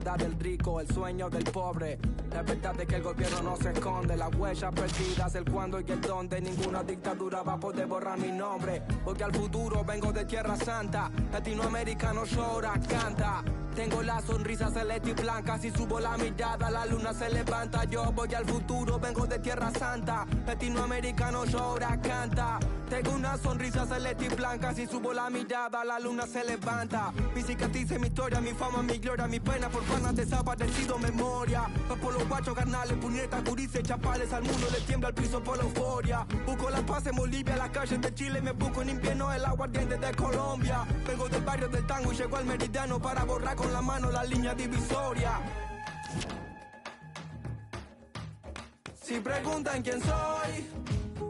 Del rico, el sueño del pobre. La verdad es que el gobierno no se esconde. Las huellas perdidas, el cuándo y el dónde. Ninguna dictadura va a poder borrar mi nombre. Porque al futuro vengo de Tierra Santa. Latinoamericano llora, canta. Tengo la sonrisa celeste y blanca. Si subo la mirada, la luna se levanta. Yo voy al futuro, vengo de Tierra Santa. Latinoamericano llora, canta. Tengo una sonrisa celeste y blanca. Si subo la mirada, la luna se levanta. Mi cicatriz, mi historia, mi fama, mi gloria, mi pena por panas desaparecido, memoria. Va por los guachos, carnales, puñetas, gurises, chapales. Al mundo le tiembla el piso por la euforia. Busco la paz en Bolivia, las calles de Chile. Me busco en invierno el aguardiente de Colombia. Vengo del barrio del tango y llego al meridiano para borrar con la mano la línea divisoria. Si preguntan quién soy,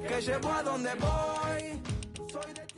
que llevo a donde voy, soy de...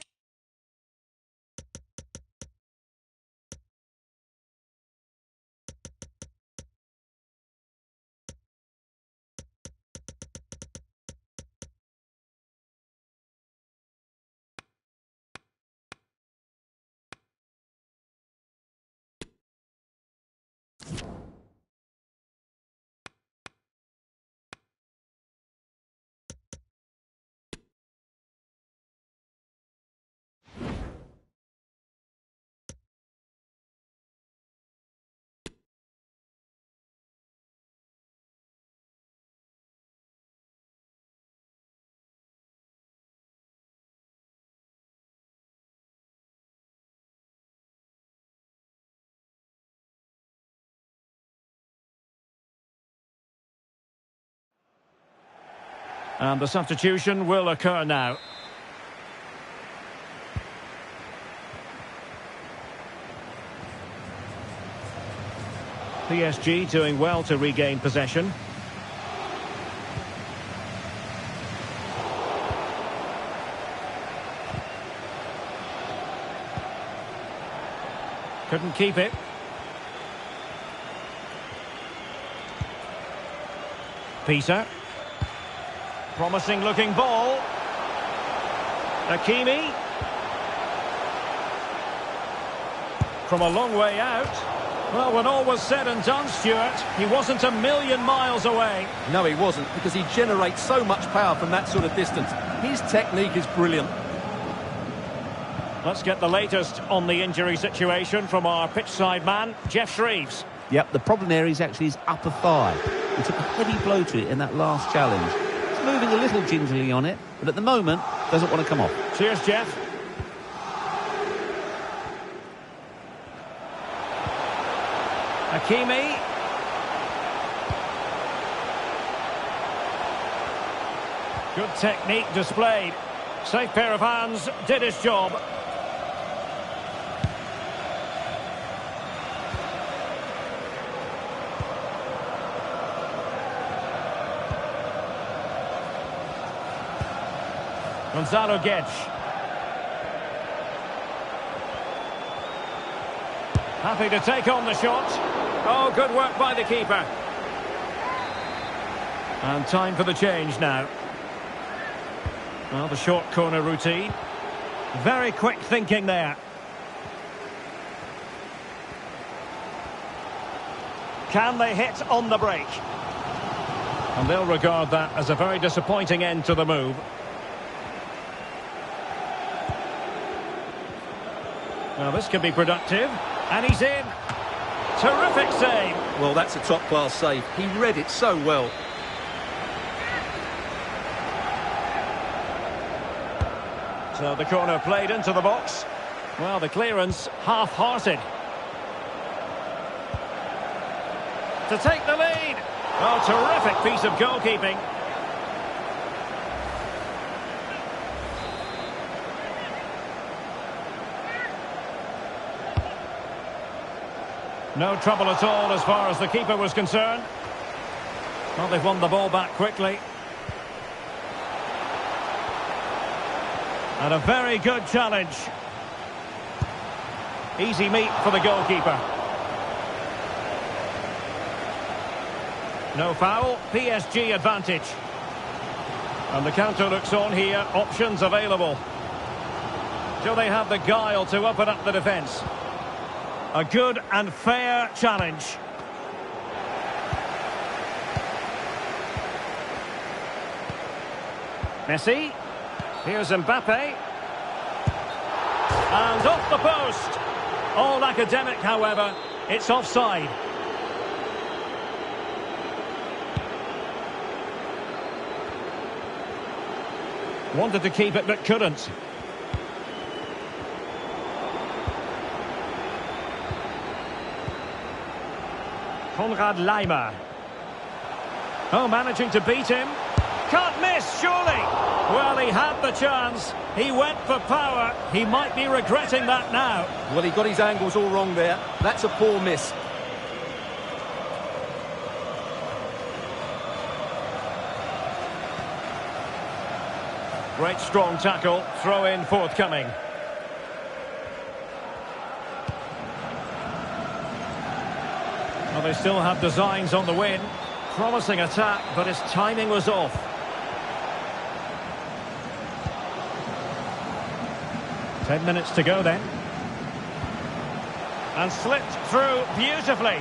And the substitution will occur now. PSG doing well to regain possession. Couldn't keep it. Peter. Promising looking ball. Hakimi. From a long way out. Well, when all was said and done, Stuart, he wasn't a million miles away. No, he wasn't, because he generates so much power from that sort of distance. His technique is brilliant. Let's get the latest on the injury situation from our pitchside man, Jeff Shreves. Yep, the problem there is actually his upper thigh. He took a heavy blow to it in that last challenge. He's moving a little gingerly on it, but at the moment, doesn't want to come off. Cheers, Jeff. Hakimi. Good technique displayed. Safe pair of hands, did his job. Gonzalo Guedes. Happy to take on the shot. Oh, good work by the keeper. And time for the change now. Well, the short corner routine. Very quick thinking there. Can they hit on the break? And they'll regard that as a very disappointing end to the move. Now this could be productive, and he's in. Terrific save. Well, that's a top-class save. He read it so well. So the corner played into the box. Well, the clearance half-hearted. To take the lead. Oh, terrific piece of goalkeeping. No trouble at all as far as the keeper was concerned. Well, they've won the ball back quickly. And a very good challenge. Easy meat for the goalkeeper. No foul, PSG advantage. And the counter looks on here, options available. Do they have the guile to open up the defence? A good and fair challenge. Messi. Here's Mbappe. And off the post. All academic, however. It's offside. Wanted to keep it, but couldn't. Konrad Laimer. Oh, managing to beat him. Can't miss, surely. Well, he had the chance. He went for power. He might be regretting that now. Well, he got his angles all wrong there. That's a poor miss. Great strong tackle. Throw in forthcoming. Well, they still have designs on the win. Promising attack, but his timing was off. Ten minutes to go then. And slipped through beautifully.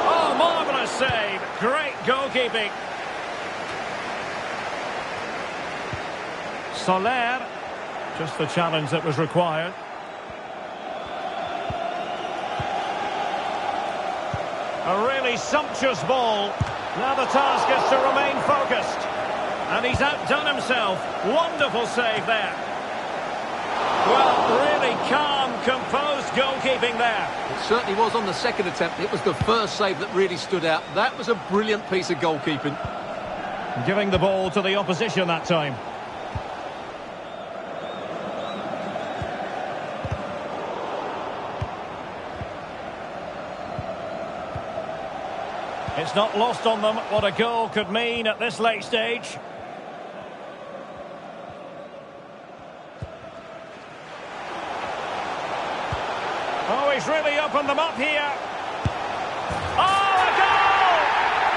Oh, marvellous save. Great goalkeeping. Soler. Just the challenge that was required. A really sumptuous ball. Now the task is to remain focused. And he's outdone himself. Wonderful save there. Well, really calm, composed goalkeeping there. It certainly was on the second attempt. It was the first save that really stood out. That was a brilliant piece of goalkeeping. Giving the ball to the opposition that time. It's not lost on them what a goal could mean at this late stage. Oh, he's really opened them up here. Oh, a goal!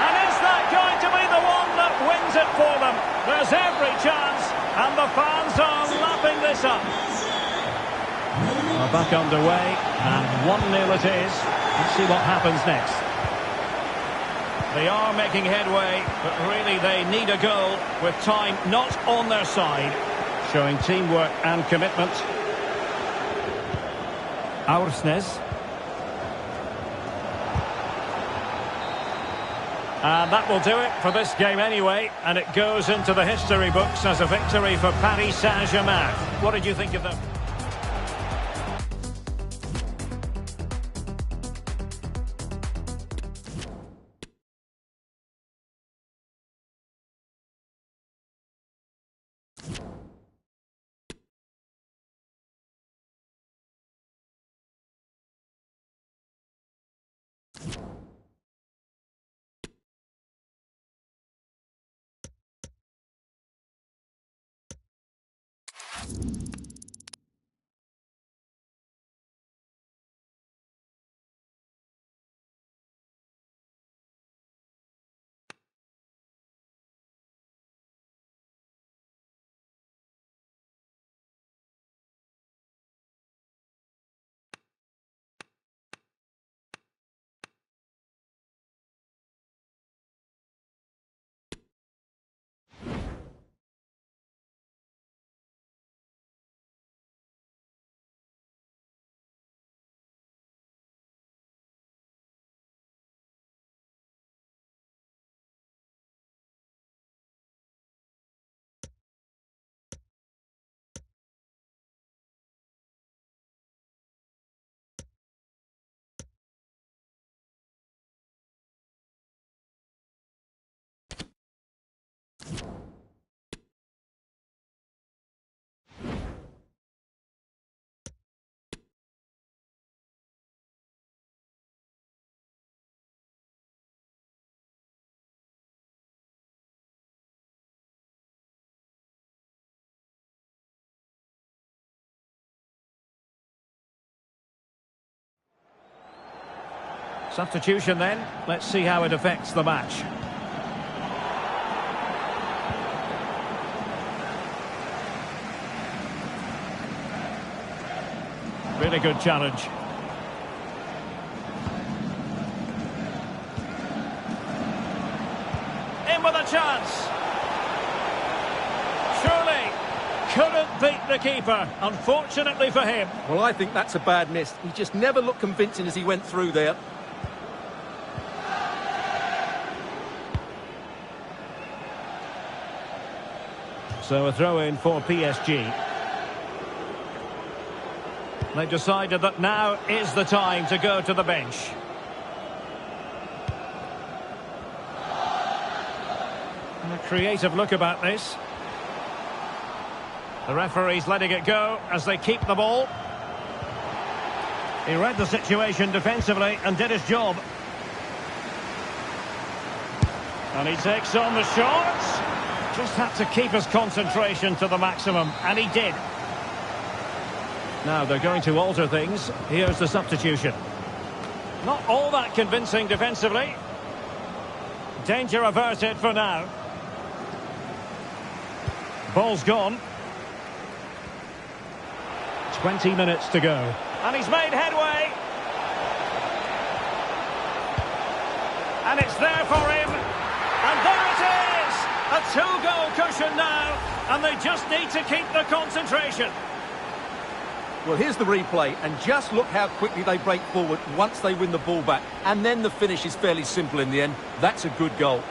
And is that going to be the one that wins it for them? There's every chance, and the fans are lapping this up. We're back underway, and 1-0 it is. Let's see what happens next. They are making headway, but really they need a goal with time not on their side. Showing teamwork and commitment. Aursnes. And that will do it for this game anyway, and it goes into the history books as a victory for Paris Saint-Germain. What did you think of them? Substitution then. Let's see how it affects the match. Really good challenge. beat the keeper, unfortunately for him. Well, I think that's a bad miss. He just never looked convincing as he went through there. So a throw-in for PSG. They've decided that now is the time to go to the bench. And a creative look about this. The referee's letting it go as they keep the ball. He read the situation defensively and did his job. And he takes on the shots. Just had to keep his concentration to the maximum, and he did. Now they're going to alter things. Here's the substitution. Not all that convincing defensively. Danger averted for now. Ball's gone. 20 minutes to go. And he's made headway. And it's there for him. And there it is! A two-goal cushion now. And they just need to keep the concentration. Well, here's the replay, and just look how quickly they break forward once they win the ball back. And then the finish is fairly simple in the end. That's a good goal.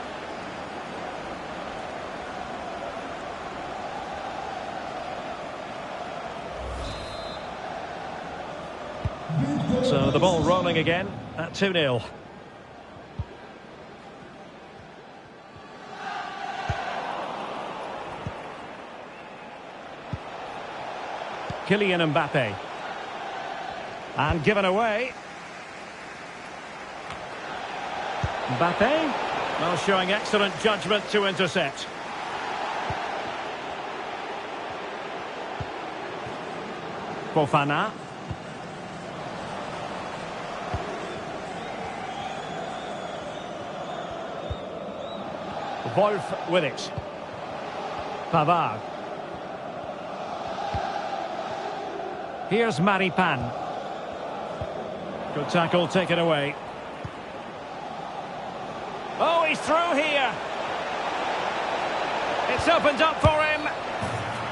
So the ball rolling again at 2-0. Kylian Mbappe. And given away. Mbappe. Well, showing excellent judgment to intercept. Fofana. Wolf with it. Pavard. Here's Maripan. Good tackle taken away. Oh, he's through here. It's opened up for him.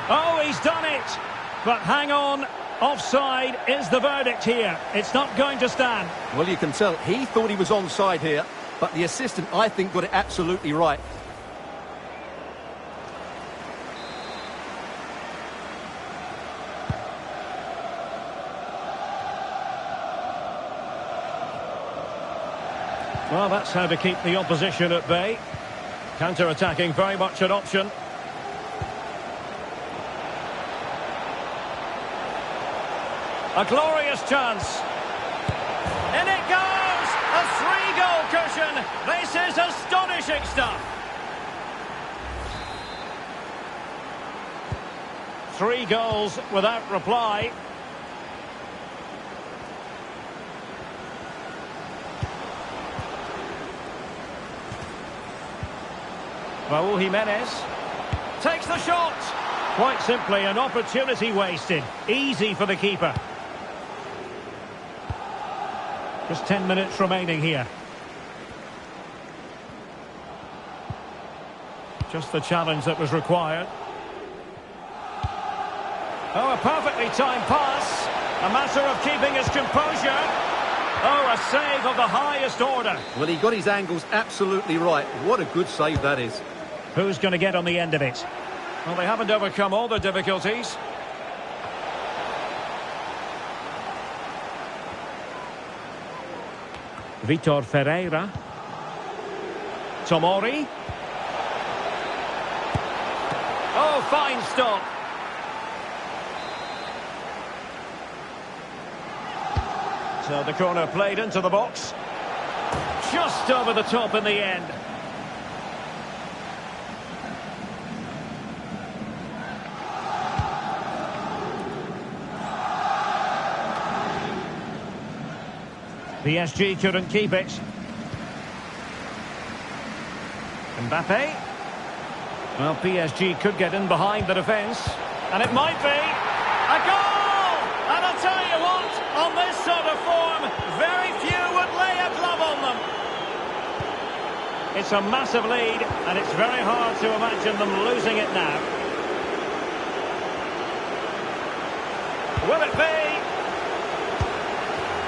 Oh, he's done it. But hang on. Offside is the verdict here. It's not going to stand. Well, you can tell he thought he was onside here, but the assistant, I think, got it absolutely right. Well, that's how to keep the opposition at bay. Counter-attacking, very much an option. A glorious chance. In it goes! A three-goal cushion. This is astonishing stuff. 3 goals without reply. Raúl Jiménez takes the shot. Quite simply an opportunity wasted. Easy for the keeper. Just 10 minutes remaining here. Just the challenge that was required. Oh, a perfectly timed pass. A matter of keeping his composure. Oh, a save of the highest order. Well, he got his angles absolutely right. What a good save that is. Who's going to get on the end of it? Well, they haven't overcome all the difficulties. Vitor Ferreira. Tomori. Oh, fine stop. So the corner played into the box. Just over the top in the end. PSG couldn't keep it. Mbappe. Well, PSG could get in behind the defence. And it might be a goal! And I'll tell you what, on this sort of form, very few would lay a glove on them. It's a massive lead, and it's very hard to imagine them losing it now. Will it be?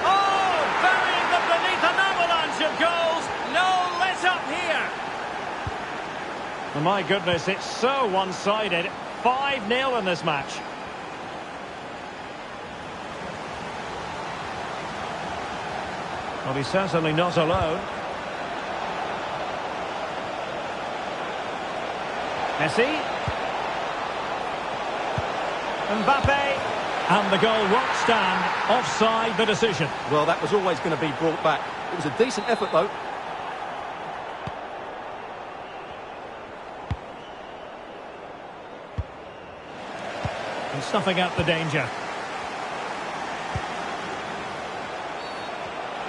Oh, burying them beneath an avalanche of goals. No let-up here. Oh, my goodness, it's so one-sided. 5-0 in this match. Well, he's certainly not alone. Messi. Mbappe. And the goal won't stand. Offside the decision. Well, that was always going to be brought back. It was a decent effort, though. And snuffing out the danger.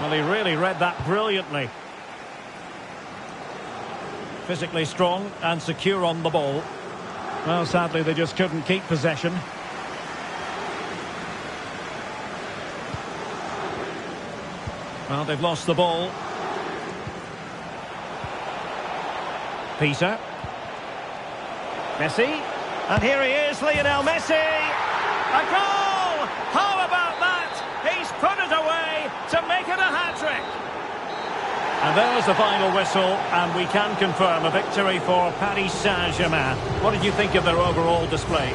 Well, he really read that brilliantly. Physically strong and secure on the ball. Well, sadly, they just couldn't keep possession. Well, they've lost the ball. Peter. Messi. And here he is, Lionel Messi. A goal! How about that? He's put it away to make it a hat-trick. And there's the final whistle, and we can confirm a victory for Paris Saint-Germain. What did you think of their overall display?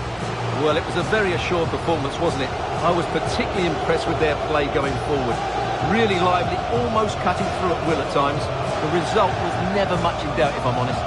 Well, it was a very assured performance, wasn't it? I was particularly impressed with their play going forward. Really lively, almost cutting through at will at times. The result was never much in doubt, if I'm honest.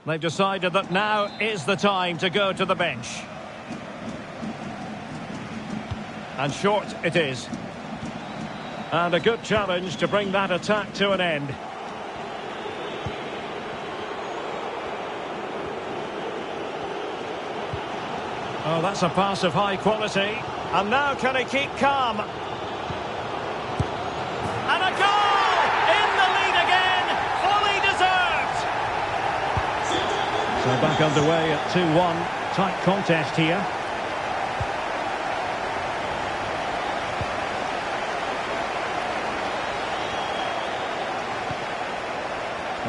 They've decided that now is the time to go to the bench. And short it is. And a good challenge to bring that attack to an end. Oh, that's a pass of high quality. And now can he keep calm? And a goal! In the lead again! Fully deserved! So back underway at 2-1. Tight contest here.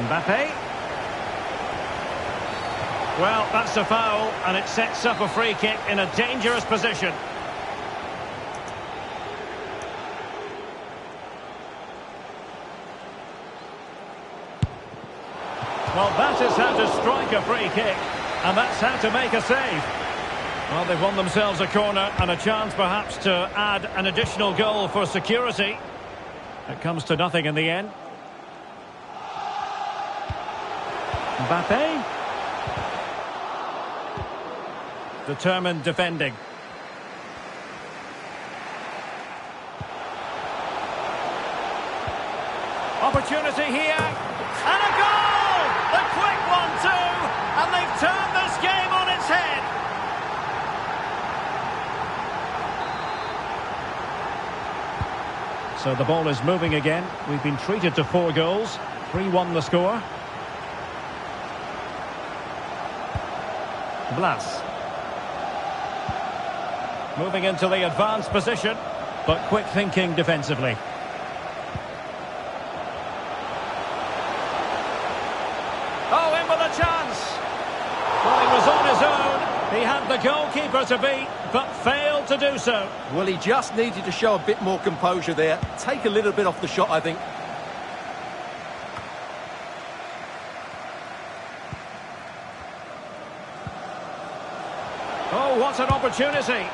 Mbappe. Well, that's a foul, and it sets up a free kick in a dangerous position. Well, that is how to strike a free kick, and that's how to make a save. Well, they've won themselves a corner and a chance perhaps to add an additional goal for security. It comes to nothing in the end. Mbappe. Determined defending. Opportunity here. And a goal! The quick one too! And they've turned this game on its head. So the ball is moving again. We've been treated to 4 goals. 3-1 the score. Blas. Moving into the advanced position, but quick thinking defensively. Oh, in with a chance. Well, he was on his own. He had the goalkeeper to beat, but failed to do so. Well, he just needed to show a bit more composure there. Take a little bit off the shot, I think. Oh, what an opportunity.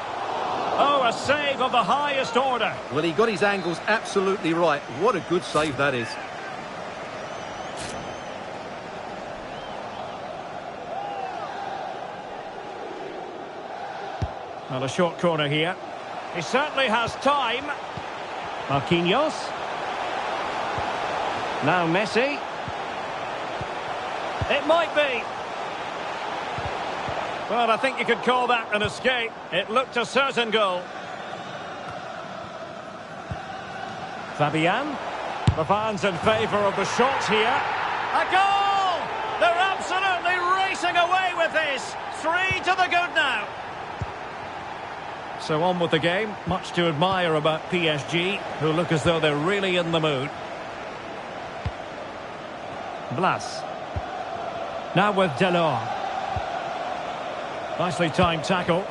Oh, a save of the highest order. Well, he got his angles absolutely right. What a good save that is. Well, a short corner here. He certainly has time. Marquinhos. Now Messi. It might be. Well, I think you could call that an escape. It looked a certain goal. Fabian. The fans in favour of the shots here. A goal! They're absolutely racing away with this. 3 to the good now. So on with the game. Much to admire about PSG, who look as though they're really in the mood. Blas. Now with Delors. Nicely timed tackle.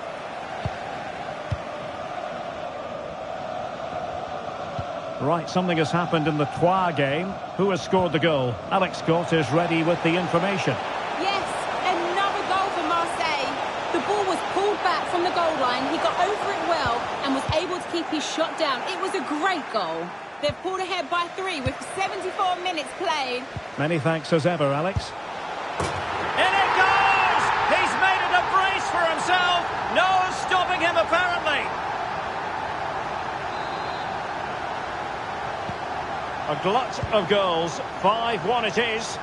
Right, something has happened in the Troyes game. Who has scored the goal? Alex Scott is ready with the information. Yes, another goal for Marseille. The ball was pulled back from the goal line. He got over it well and was able to keep his shot down. It was a great goal. They've pulled ahead by 3 with 74 minutes played. Many thanks as ever, Alex. In it goes! He's made it a brace for himself. No stopping him, apparently. A glut of goals. 5-1 it is.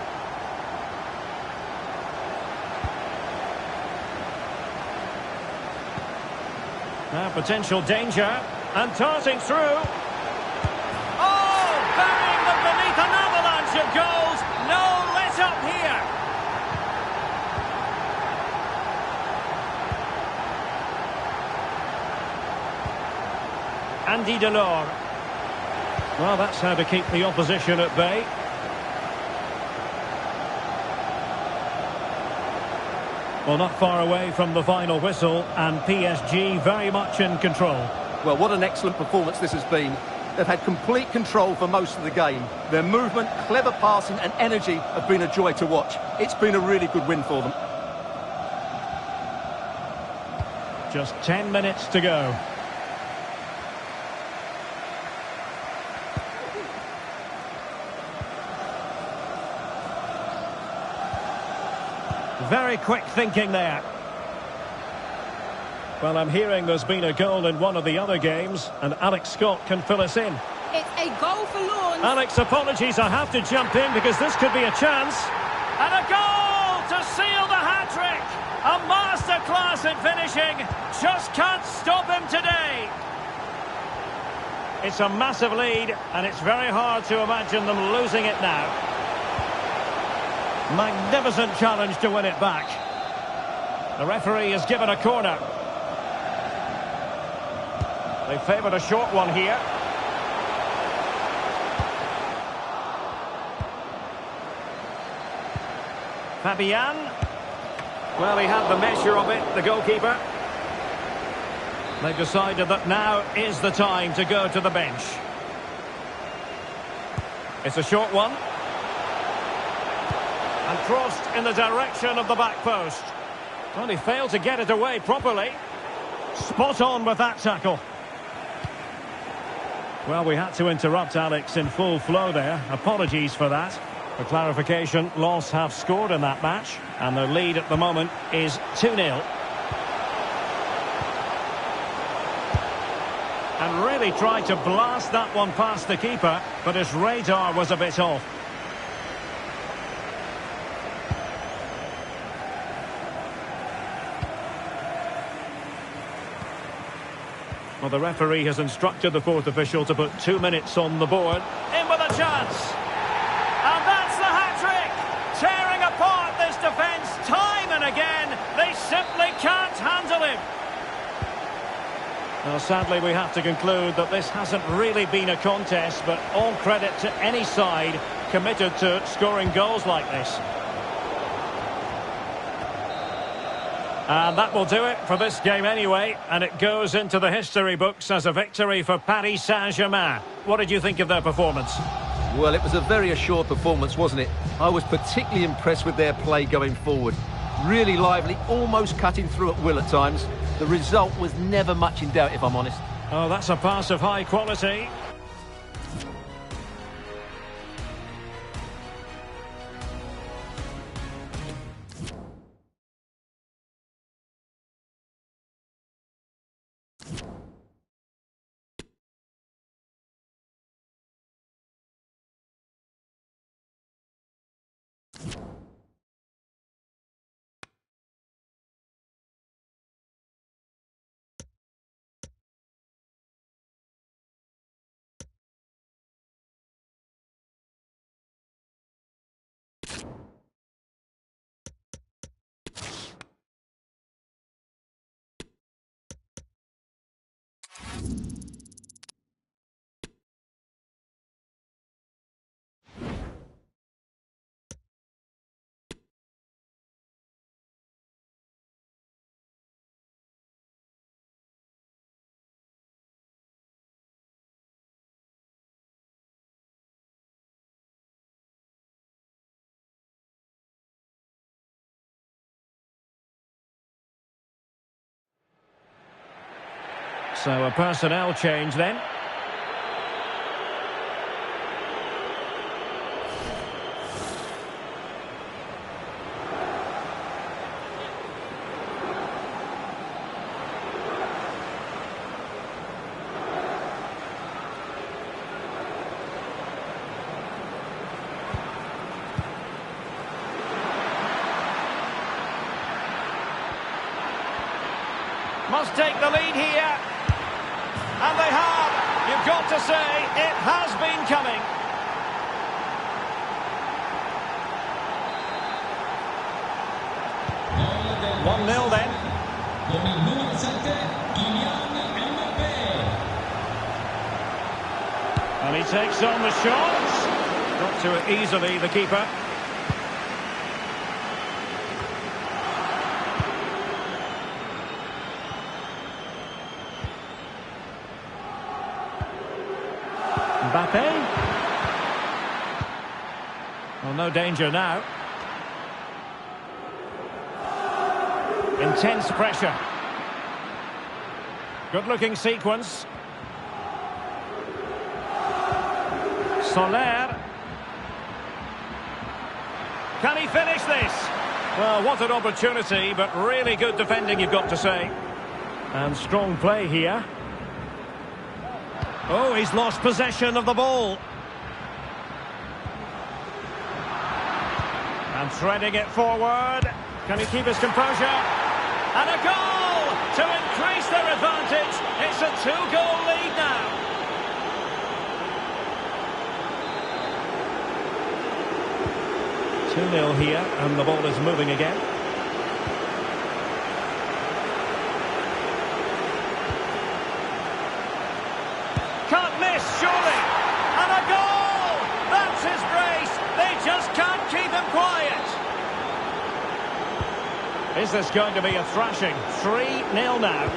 Now potential danger. And darting through. Oh! Burying them beneath an avalanche of goals. No let up here. Andy Delors. Well, that's how to keep the opposition at bay. Well, not far away from the final whistle, and PSG very much in control. Well, what an excellent performance this has been. They've had complete control for most of the game. Their movement, clever passing and energy have been a joy to watch. It's been a really good win for them. Just 10 minutes to go. Very quick thinking there. Well, I'm hearing there's been a goal in one of the other games, and Alex Scott can fill us in. It's a goal for Lawns. Alex, apologies, I have to jump in because this could be a chance. And a goal to seal the hat-trick! A masterclass in finishing. Just can't stop him today. It's a massive lead, and it's very hard to imagine them losing it now. Magnificent challenge to win it back. The referee has given a corner. They favoured a short one here. Fabian. Well, he had the measure of it, the goalkeeper. They've decided that now is the time to go to the bench. It's a short one. And crossed in the direction of the back post. Well, he failed to get it away properly. Spot on with that tackle. Well, we had to interrupt Alex in full flow there. Apologies for that. For clarification, Lens have scored in that match, and their lead at the moment is 2-0. And really tried to blast that one past the keeper, but his radar was a bit off. Well, the referee has instructed the fourth official to put 2 minutes on the board. In with a chance. And that's the hat-trick. Tearing apart this defence time and again. They simply can't handle him. Well, sadly, we have to conclude that this hasn't really been a contest, but all credit to any side committed to scoring goals like this. And that will do it for this game anyway, and it goes into the history books as a victory for Paris Saint-Germain. What did you think of their performance? Well, it was a very assured performance, wasn't it? I was particularly impressed with their play going forward. Really lively, almost cutting through at will at times. The result was never much in doubt, if I'm honest. Oh, that's a pass of high quality. So a personnel change then. Must take the lead here. And they have. You've got to say, it has been coming. One 0 then. And he takes on the shots. Got to it easily, the keeper. Mbappe. Well, no danger now. Intense pressure. Good-looking sequence. Soler. Can he finish this? Well, what an opportunity, but really good defending, you've got to say. And strong play here. Oh, he's lost possession of the ball. And threading it forward. Can he keep his composure? And a goal to increase their advantage. It's a 2-goal lead now. Two-nil here, and the ball is moving again. Can't miss, surely. And a goal! That's his brace. They just can't keep him quiet. Is this going to be a thrashing? 3-0 now.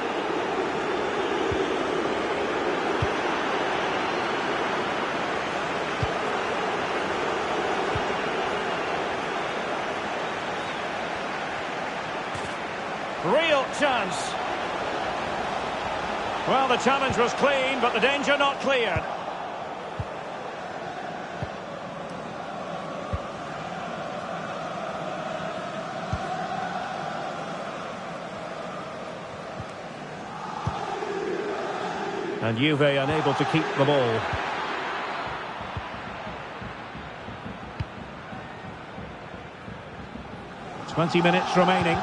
Real chance. Well, the challenge was clean, but the danger not cleared. And Juve unable to keep the ball. "20 minutes remaining.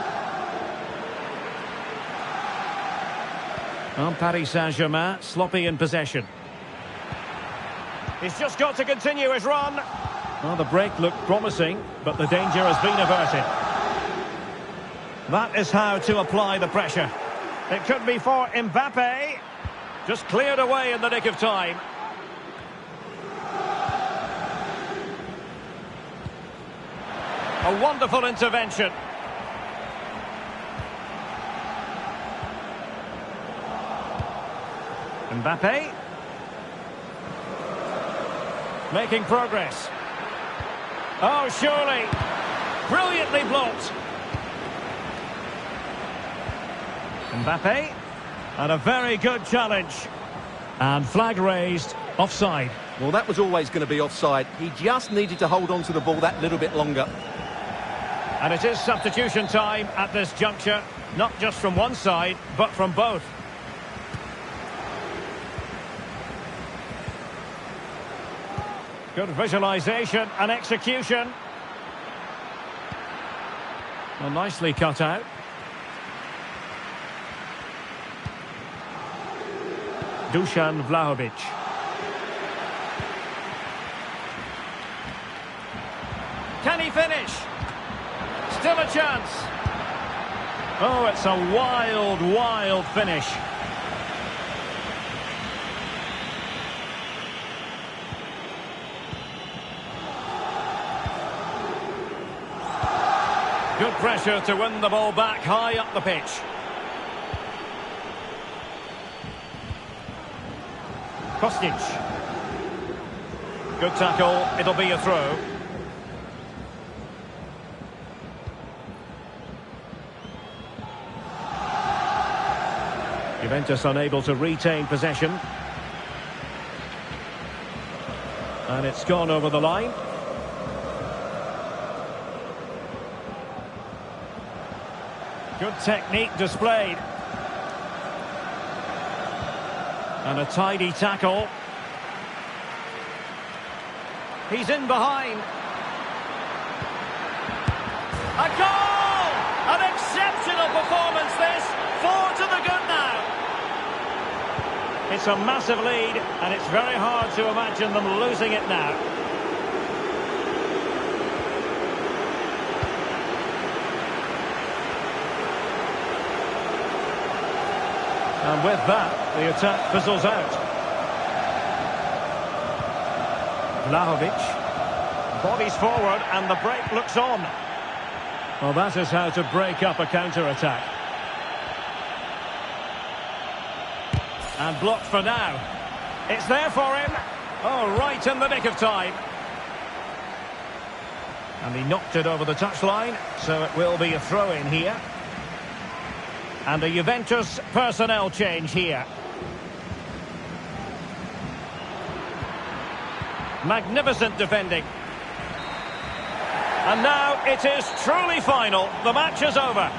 On Paris Saint-Germain, sloppy in possession. He's just got to continue his run. Well, the break looked promising, but the danger has been averted. That is how to apply the pressure. It could be for Mbappe. Just cleared away in the nick of time. A wonderful intervention. Mbappe. Making progress. Oh, surely. Brilliantly blocked. Mbappe. And a very good challenge. And flag raised. Offside. Well, that was always going to be offside. He just needed to hold on to the ball that little bit longer. And it is substitution time at this juncture. Not just from one side, but from both. Good visualisation and execution. Well, nicely cut out. Dusan Vlahovic. Can he finish? Still a chance. Oh, it's a wild, wild finish. Good pressure to win the ball back high up the pitch. Kostic. Good tackle, it'll be a throw. Juventus unable to retain possession. And it's gone over the line. Good technique displayed. And a tidy tackle. He's in behind. A goal! An exceptional performance this. 4 to the good now. It's a massive lead, and it's very hard to imagine them losing it now. And with that, the attack fizzles out. Vlahovic bodies forward, and the break looks on. Well, that is how to break up a counter-attack. And blocked for now. It's there for him. Oh, right in the nick of time. And he knocked it over the touchline, so it will be a throw-in here. And a Juventus personnel change here. Magnificent defending. And now it is truly final. The match is over.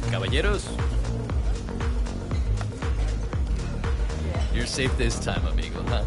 Caballeros, you're safe this time, amigo, huh?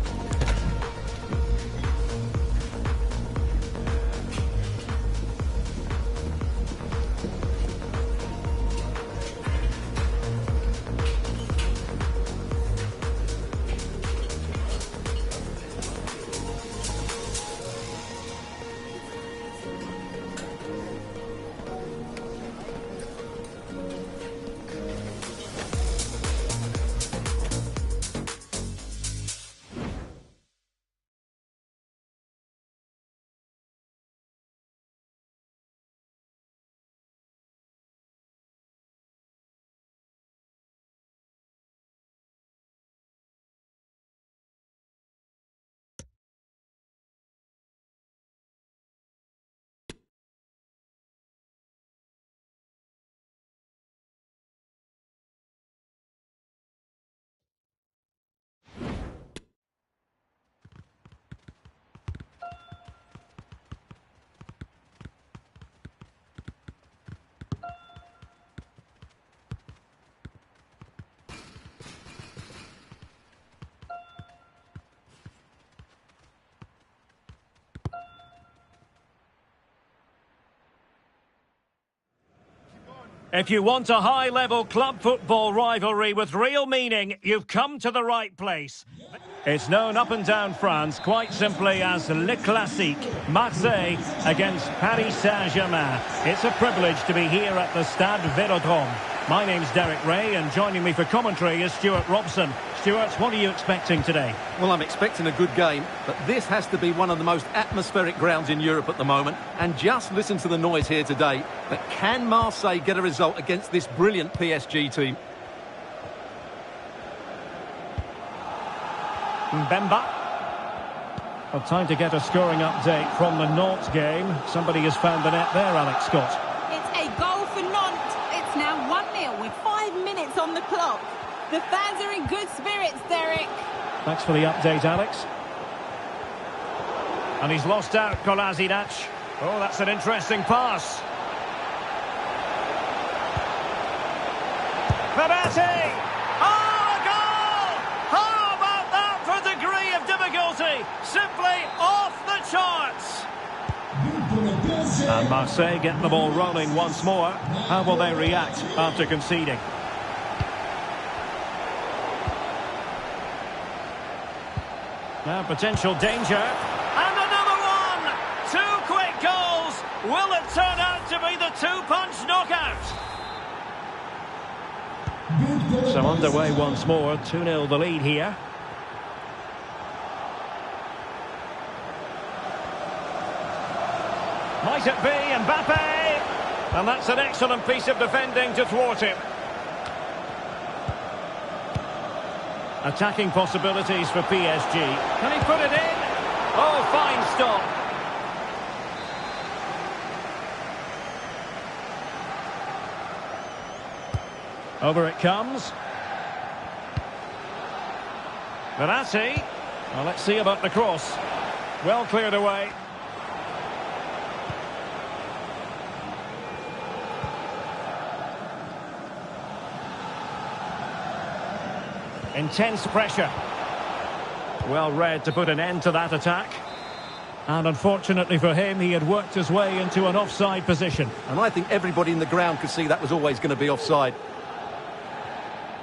If you want a high-level club football rivalry with real meaning, you've come to the right place. It's known up and down France quite simply as Le Classique, Marseille against Paris Saint-Germain. It's a privilege to be here at the Stade Vélodrome. My name's Derek Ray, and joining me for commentary is Stuart Robson. Stuart, what are you expecting today? Well, I'm expecting a good game, but this has to be one of the most atmospheric grounds in Europe at the moment. And just listen to the noise here today. But can Marseille get a result against this brilliant PSG team? Mbemba. Well, time to get a scoring update from the Nantes game. Somebody has found the net there, Alex Scott. It's a goal for Nantes. It's now 1-0 with 5 minutes on the clock. The fans are in good spirits, Derek. Thanks for the update, Alex. And he's lost out, Kolasinac. Oh, that's an interesting pass. Verratti! Oh, a goal! How about that for degree of difficulty? Simply off the charts. And Marseille getting the ball rolling once more. How will they react after conceding? Now potential danger. And another one! 2 quick goals! Will it turn out to be the 2-punch knockout? So underway once more, 2-0 the lead here. Might it be Mbappe? And that's an excellent piece of defending to thwart him. Attacking possibilities for PSG. Can he put it in? Oh, fine stop. Over it comes. Verratti. Well, let's see about the cross. Well cleared away. Intense pressure. Well read to put an end to that attack. And unfortunately for him, he had worked his way into an offside position. And I think everybody in the ground could see that was always going to be offside.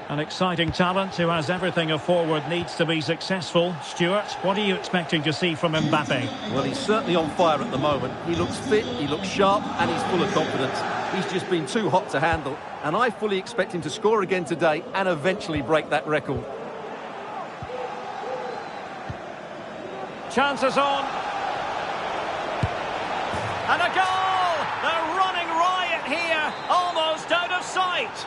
An exciting talent who has everything a forward needs to be successful. Stuart, what are you expecting to see from Mbappe? Well, he's certainly on fire at the moment. He looks fit, he looks sharp, and he's full of confidence. He's just been too hot to handle. And I fully expect him to score again today and eventually break that record. Chances on. And a goal! They're running riot here, almost out of sight.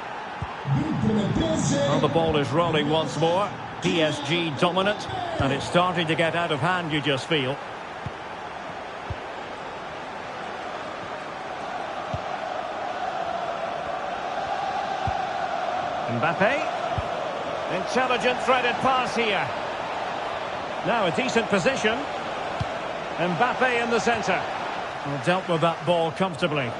Well, the ball is rolling once more. PSG dominant, and it's starting to get out of hand, you just feel. Mbappe. Intelligent threaded pass here. Now a decent position. Mbappe in the centre. Well, dealt with that ball comfortably.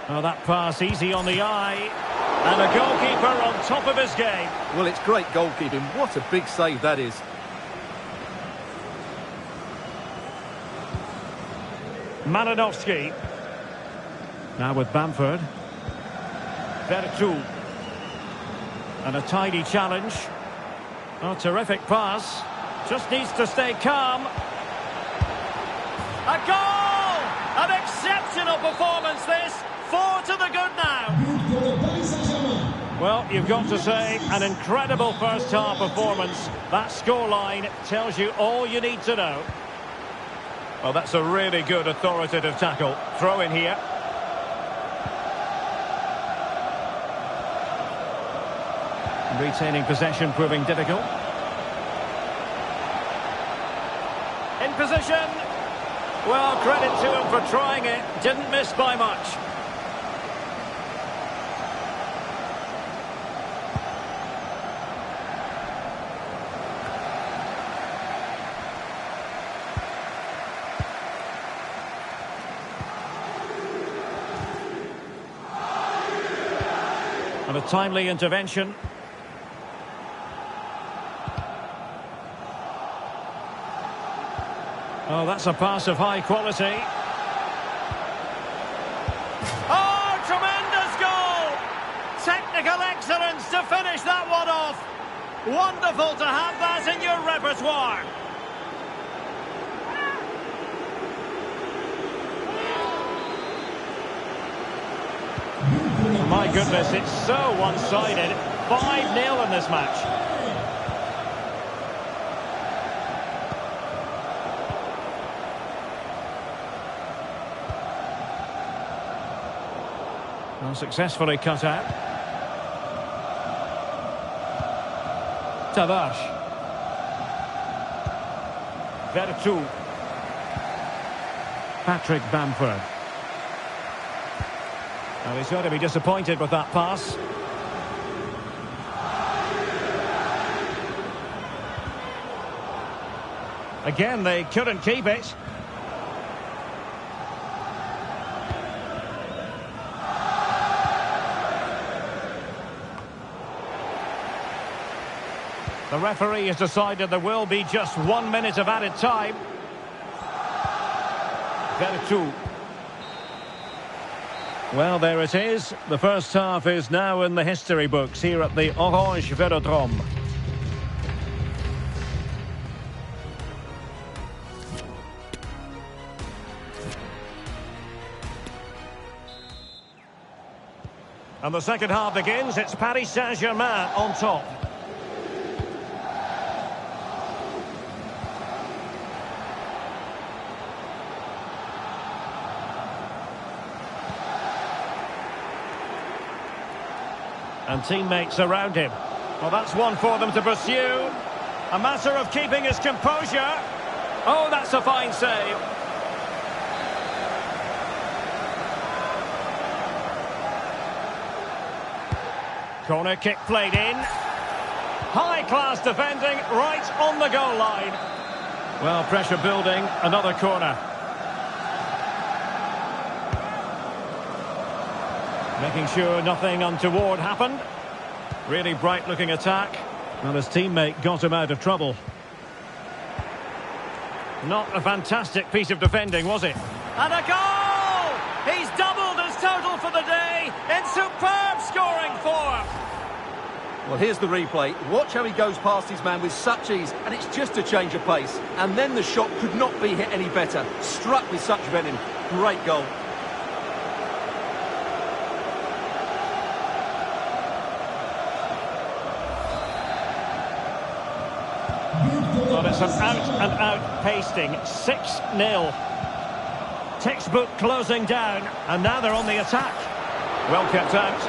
Oh, that pass easy on the eye. And a goalkeeper on top of his game. Well, it's great goalkeeping. What a big save that is. Malinowski. Now with Bamford. Vertu. And a tidy challenge. Oh, terrific pass. Just needs to stay calm. A goal! An exceptional performance this. 4 to the good now. Well, you've got to say, an incredible first-half performance. That scoreline tells you all you need to know. Well, that's a really good authoritative tackle. Throw in here. Retaining possession proving difficult. In position. Well, credit to him for trying it. Didn't miss by much. And a timely intervention. Oh, that's a pass of high quality. Oh, tremendous goal! Technical excellence to finish that one off. Wonderful to have that in your repertoire. My goodness, it's so one-sided. 5-0 in this match. Well, successfully cut out. Tavares. Vertu. Patrick Bamford. Now he's going to be disappointed with that pass. Again, they couldn't keep it. The referee has decided there will be just 1 minute of added time. Vertu. Well, there it is. The first half is now in the history books here at the Orange Velodrome. And the second half begins. It's Paris Saint-Germain on top. And teammates around him. Well, that's one for them to pursue. A matter of keeping his composure. Oh, that's a fine save. Corner kick played in. High-class defending right on the goal line. Well, pressure building. Another corner. Making sure nothing untoward happened. Really bright-looking attack. Well, his teammate got him out of trouble. Not a fantastic piece of defending, was it? And a goal! He's doubled his total for the day in superb scoring form. Well, here's the replay. Watch how he goes past his man with such ease, and it's just a change of pace. And then the shot could not be hit any better. Struck with such venom. Great goal. Well, it's an out-and-out pasting. 6-0. Textbook closing down, and now they're on the attack. Well kept out.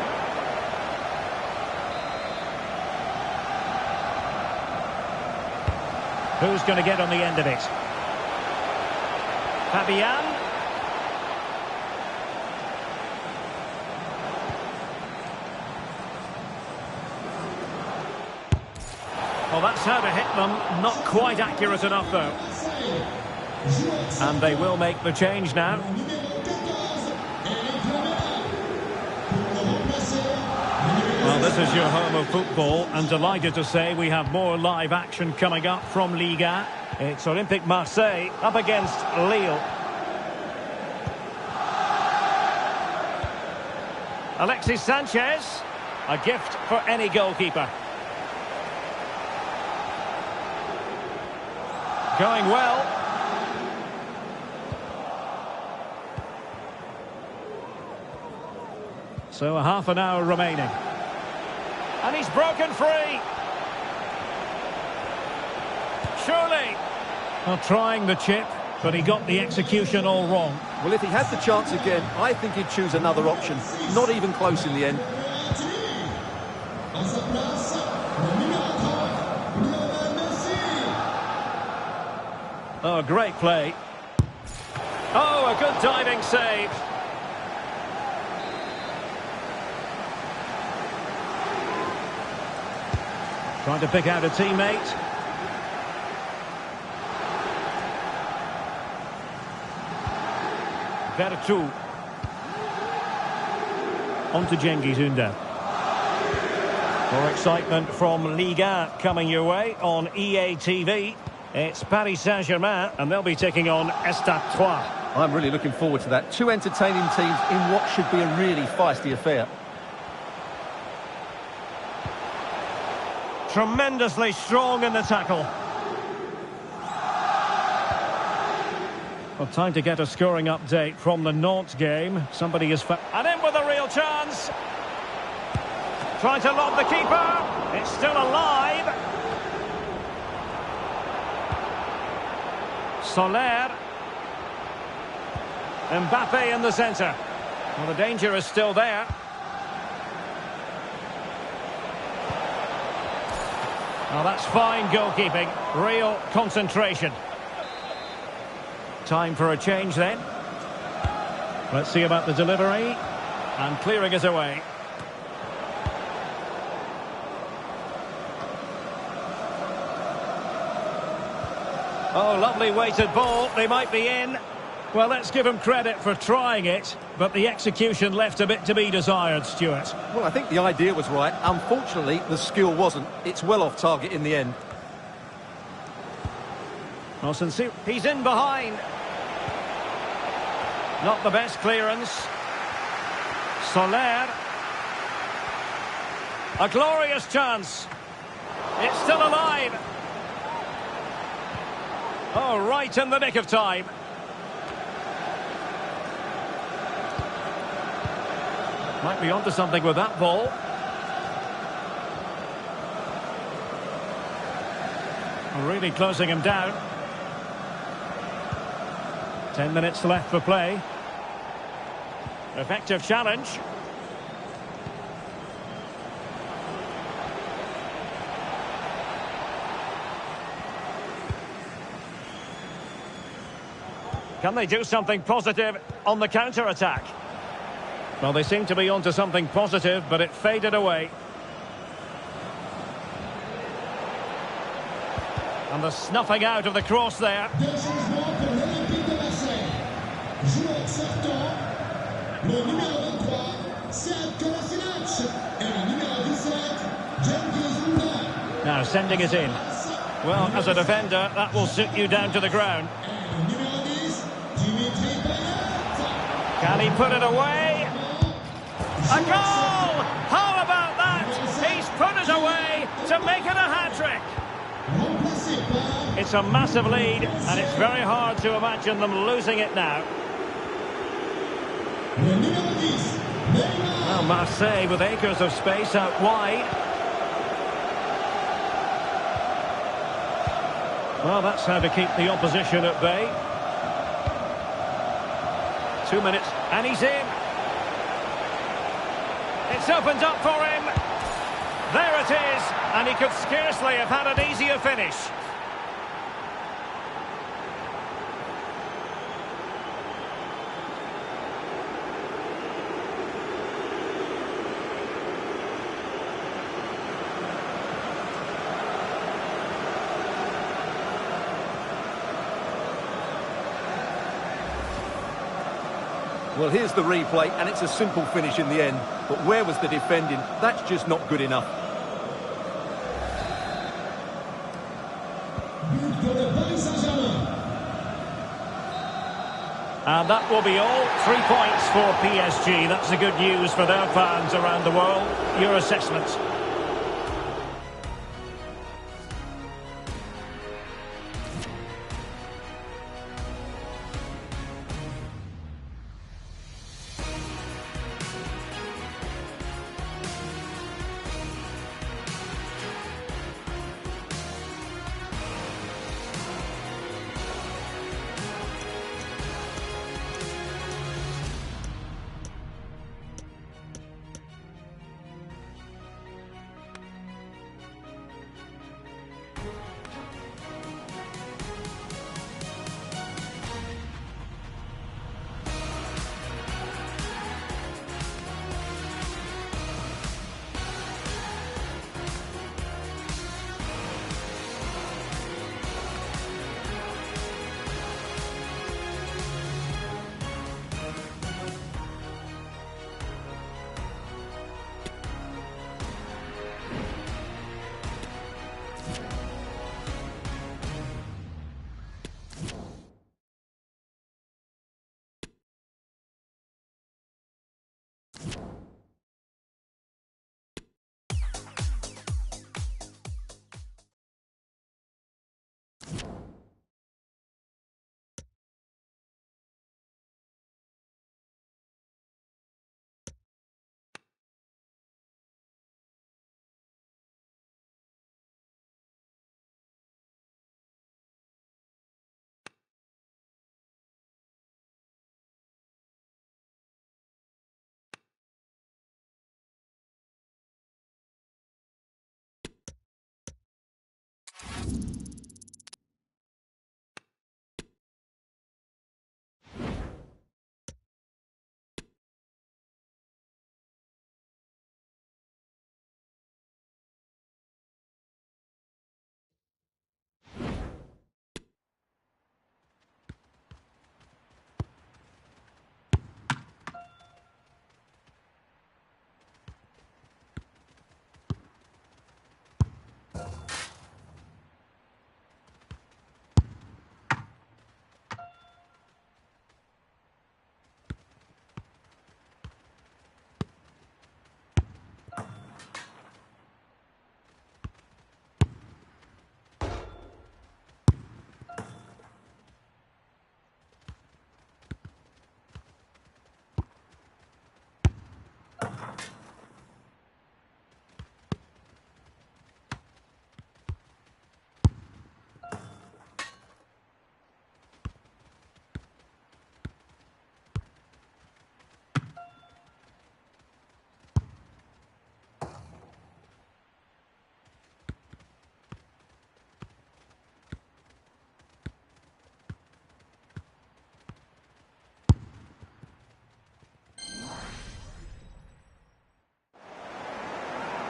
Who's going to get on the end of it? Fabian. Well, that's how to hit them. Not quite accurate enough, though. And they will make the change now. Well, this is your home of football, and delighted to say we have more live action coming up from Liga. It's Olympique Marseille up against Lille. Alexis Sanchez, a gift for any goalkeeper. Going well. So a half an hour remaining. And he's broken free. Surely. Well, trying the chip, but he got the execution all wrong. Well, if he had the chance again, I think he'd choose another option. Not even close in the end. Oh, a great play. Oh, a good diving save. Trying to pick out a teammate. Vertu. On to Cengiz Ünder. More excitement from Liga coming your way on EA TV. It's Paris Saint-Germain, and they'll be taking on Stade Troyes. I'm really looking forward to that. Two entertaining teams in what should be a really feisty affair. Tremendously strong in the tackle. Well, time to get a scoring update from the Nantes game. Somebody is... And in with a real chance. Trying to lob the keeper. It's still alive. Soler. Mbappe in the centre. Well, the danger is still there. Well, that's fine goalkeeping. Real concentration. Time for a change then. Let's see about the delivery. And clearing it away. Oh, lovely weighted ball. They might be in. Well, let's give him credit for trying it, but the execution left a bit to be desired, Stuart. Well, I think the idea was right. Unfortunately, the skill wasn't. It's well off target in the end. Well, sincere. He's in behind. Not the best clearance. Soler. A glorious chance. It's still alive. Oh, right in the nick of time. Might be onto something with that ball. Really closing him down. 10 minutes left for play. Effective challenge. Can they do something positive on the counter-attack? Well, they seem to be onto something positive, but it faded away. And the snuffing out of the cross there. Now sending it in. Well, as a defender, that will sit you down to the ground. Can he put it away? A goal! How about that? He's put it away to make it a hat-trick. It's a massive lead, and it's very hard to imagine them losing it now. Well, Marseille with acres of space out wide. Well, that's how to keep the opposition at bay. 2 minutes, and he's in. It's opened up for him. There it is, and he could scarcely have had an easier finish. Well, here's the replay, and it's a simple finish in the end. But where was the defending? That's just not good enough. And that will be all. 3 points for PSG. That's the good news for their fans around the world. Your assessment?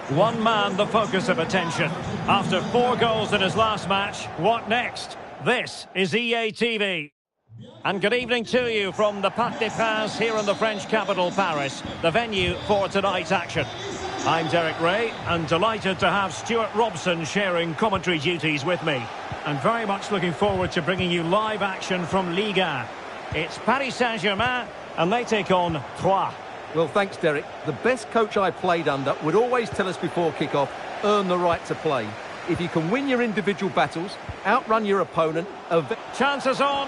One man the focus of attention. After 4 goals in his last match, what next? This is EA TV. And good evening to you from the Parc des Princes here in the French capital, Paris, the venue for tonight's action. I'm Derek Ray, and delighted to have Stuart Robson sharing commentary duties with me. And very much looking forward to bringing you live action from Ligue 1. It's Paris Saint-Germain, and they take on Troyes. Well, thanks, Derek. The best coach I played under would always tell us before kick-off, earn the right to play. If you can win your individual battles, outrun your opponent... Chances on.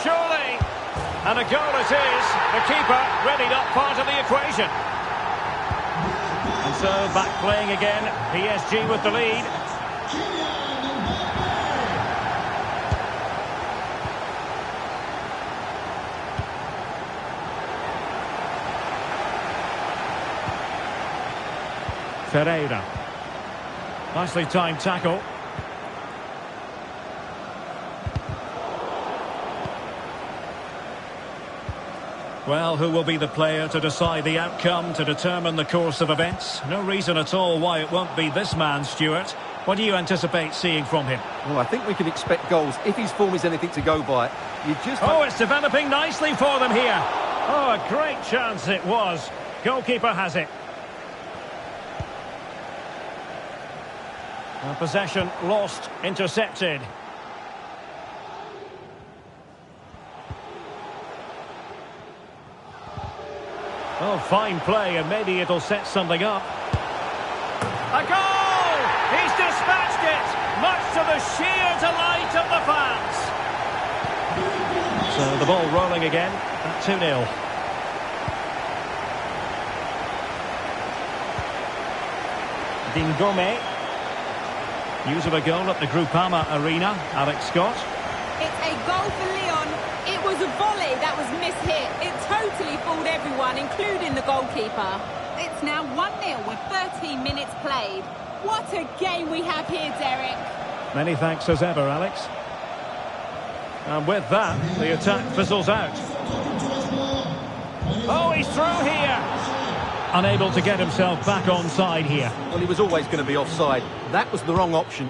Surely. And a goal it is. The keeper really not part of the equation. And so back playing again. PSG with the lead. Ferreira. Nicely timed tackle. Well, who will be the player to decide the outcome, to determine the course of events? No reason at all why it won't be this man, Stuart. What do you anticipate seeing from him? Well, I think we can expect goals if his form is anything to go by. Oh, it's developing nicely for them here. Oh, a great chance it was. Goalkeeper has it. Possession lost, intercepted. Oh, fine play, and maybe it'll set something up. A goal! He's dispatched it, much to the sheer delight of the fans. So the ball rolling again at 2-0. Dingome. News of a goal at the Groupama Arena. Alex Scott. It's a goal for Lyon. It was a volley that was mishit. It totally fooled everyone, including the goalkeeper. It's now 1-0 with 13 minutes played. What a game we have here, Derek. Many thanks as ever, Alex. And with that, the attack fizzles out. Oh, he's through here. Unable to get himself back onside here. Well, he was always going to be offside. That was the wrong option.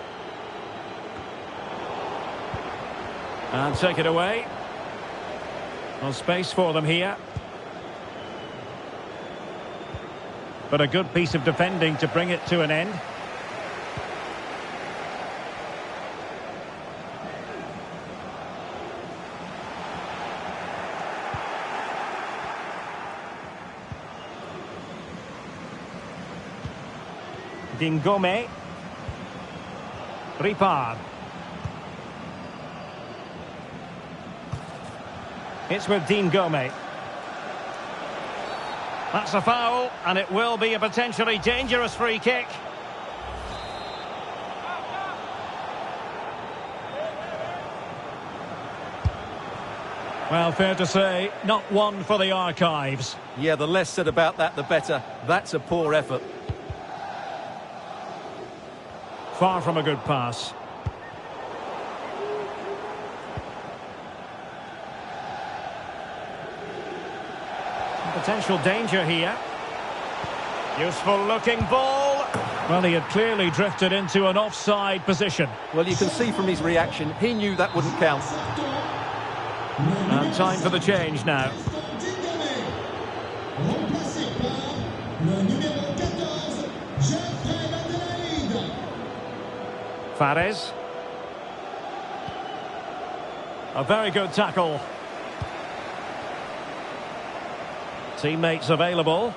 And take it away. Well, space for them here. But a good piece of defending to bring it to an end. Dingome. Ripard. It's with Dingome. That's a foul, and it will be a potentially dangerous free kick. Well, fair to say, not one for the archives. Yeah, the less said about that, the better. That's a poor effort. Far from a good pass. Potential danger here. Useful looking ball. Well, he had clearly drifted into an offside position. Well, you can see from his reaction, he knew that wouldn't count. And time for the change now. Fares. A very good tackle. Teammates available.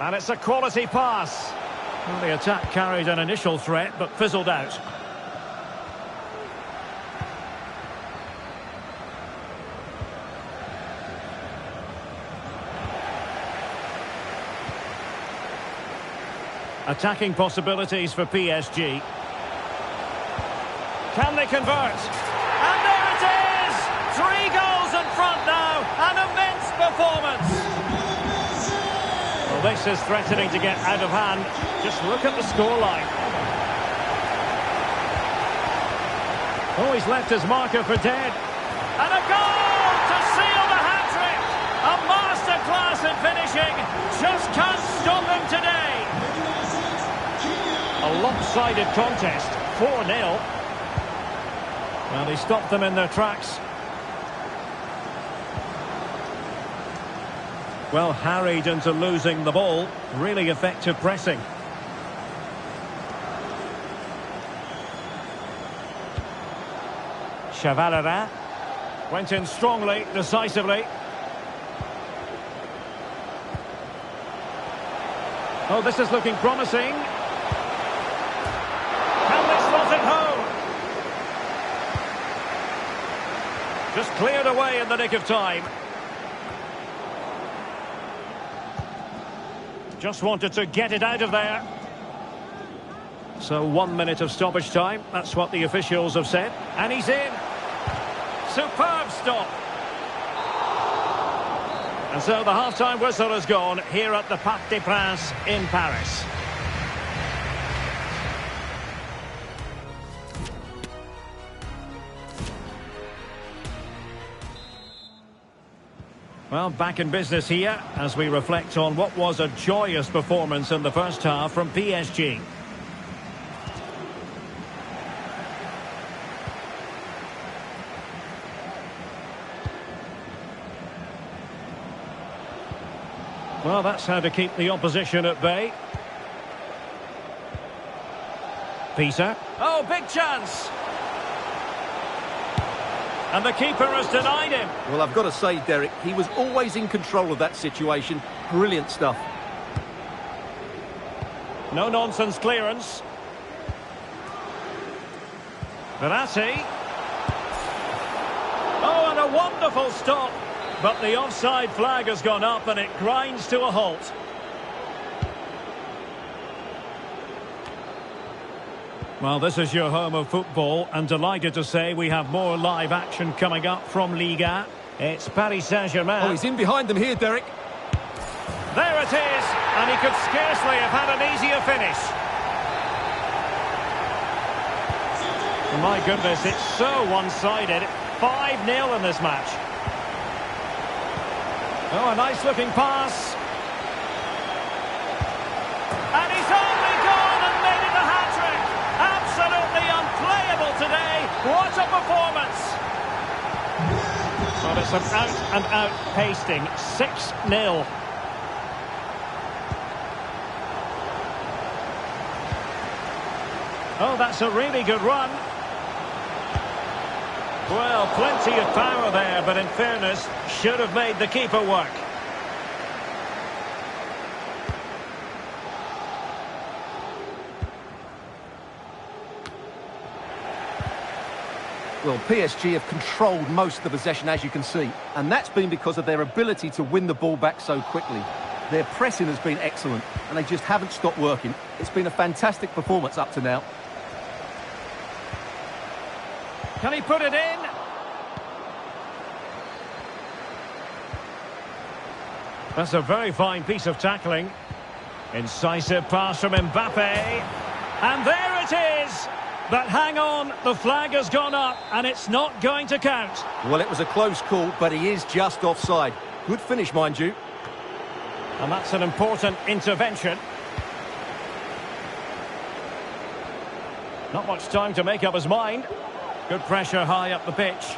And it's a quality pass. Well, the attack carried an initial threat, but fizzled out. Attacking possibilities for PSG. Can they convert? And there it is! 3 goals in front now. An immense Well, this is threatening to get out of hand. Just look at the scoreline. Oh, he's left his marker for dead. And a goal to seal the hat-trick! A masterclass in finishing. Just can't stop him today. A lopsided contest, 4-0. Well, he stopped them in their tracks. Well, harried into losing the ball. Really effective pressing. Chavarara went in strongly, decisively. Oh, this is looking promising. And this was it home. Just cleared away in the nick of time. Just wanted to get it out of there. So 1 minute of stoppage time. That's what the officials have said. And he's in. Superb stop. And so the half-time whistle has gone here at the Parc des Princes in Paris. Well, back in business here as we reflect on what was a joyous performance in the first half from PSG. Well, that's how to keep the opposition at bay. Peter. Oh, big chance! And the keeper has denied him. Well, I've got to say, Derek, he was always in control of that situation. Brilliant stuff. No-nonsense clearance. Verratti. Oh, and a wonderful stop. But the offside flag has gone up and it grinds to a halt. Well, this is your home of football, and delighted to say we have more live action coming up from Liga. It's Paris Saint-Germain. Oh, he's in behind them here, Derek. There it is, and he could scarcely have had an easier finish. My goodness, it's so one-sided. 5-0 in this match. Oh, a nice-looking pass. And he's only gone and made it a hat-trick. Absolutely unplayable today. What a performance. Well, it's an out-and-out pasting. 6-0. Oh, that's a really good run. Well, plenty of power there, but in fairness, should have made the keeper work. Well, PSG have controlled most of the possession, as you can see, and that's been because of their ability to win the ball back so quickly. Their pressing has been excellent, and they just haven't stopped working. It's been a fantastic performance up to now. Can he put it in? That's a very fine piece of tackling. Incisive pass from Mbappe. And there it is! But hang on, the flag has gone up and it's not going to count. Well, it was a close call, but he is just offside. Good finish, mind you. And that's an important intervention. Not much time to make up his mind. Good pressure high up the pitch.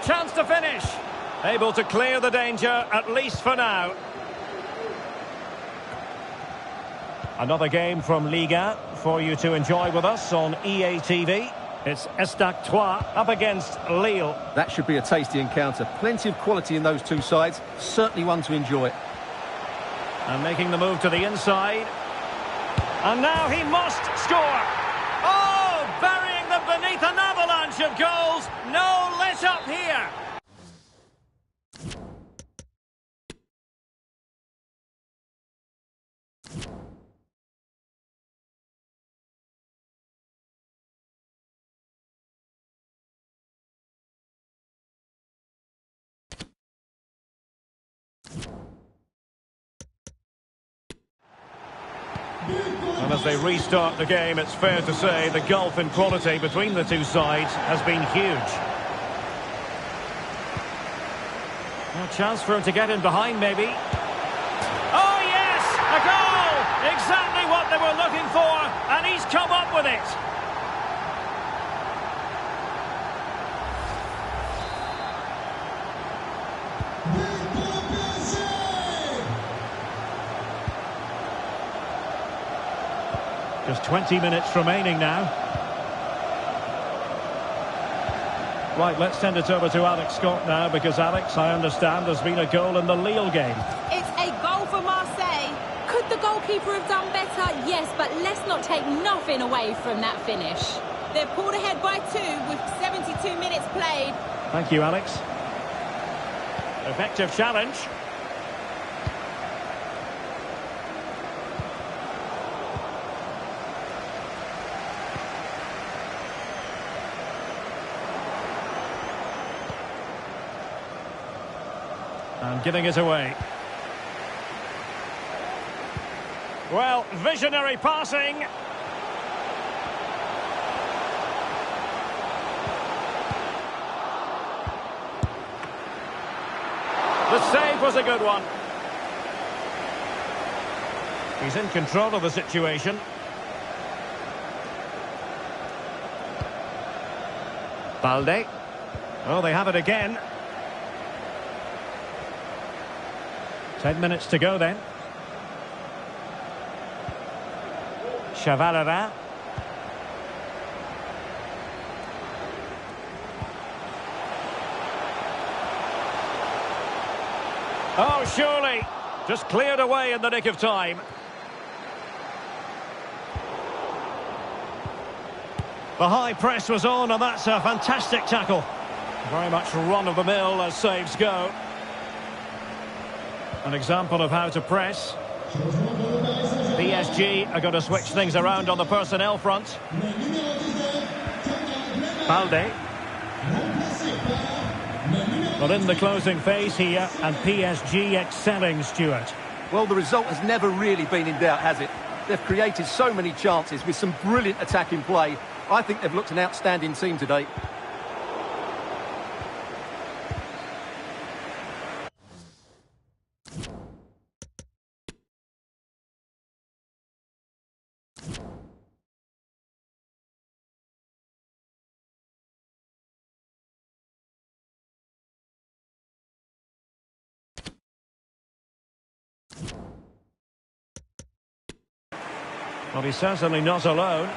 Chance to finish. Able to clear the danger, at least for now. Another game from Liga for you to enjoy with us on EA TV. It's Estac 3 up against Lille. That should be a tasty encounter. Plenty of quality in those two sides. Certainly one to enjoy. And making the move to the inside. And now he must score. Oh, burying them beneath an avalanche of goals. No let up here. as they restart the game, it's fair to say the gulf in quality between the two sides has been huge. A chance for him to get in behind, maybe. Oh, yes! A goal! Exactly what they were looking for, and he's come up with it. Just 20 minutes remaining now. Right, let's send it over to Alex Scott now, because Alex, I understand, there's been a goal in the Lille game. It's a goal for Marseille. Could the goalkeeper have done better? Yes, but let's not take nothing away from that finish. They're pulled ahead by 2 with 72 minutes played. Thank you, Alex. Effective challenge. And giving it away. Well, visionary passing. The save was a good one. He's in control of the situation. Balde. Oh, they have it again. 10 minutes to go then. Chavalera. Oh, surely. Just cleared away in the nick of time. The high press was on, and that's a fantastic tackle. Very much run-of-the-mill as saves go. An example of how to press. PSG are going to switch things around on the personnel front. Balde. Well, in the closing phase here, and PSG excelling, Stuart. Well, the result has never really been in doubt, has it? They've created so many chances with some brilliant attacking play. I think they've looked an outstanding team today. Well, he's certainly not alone.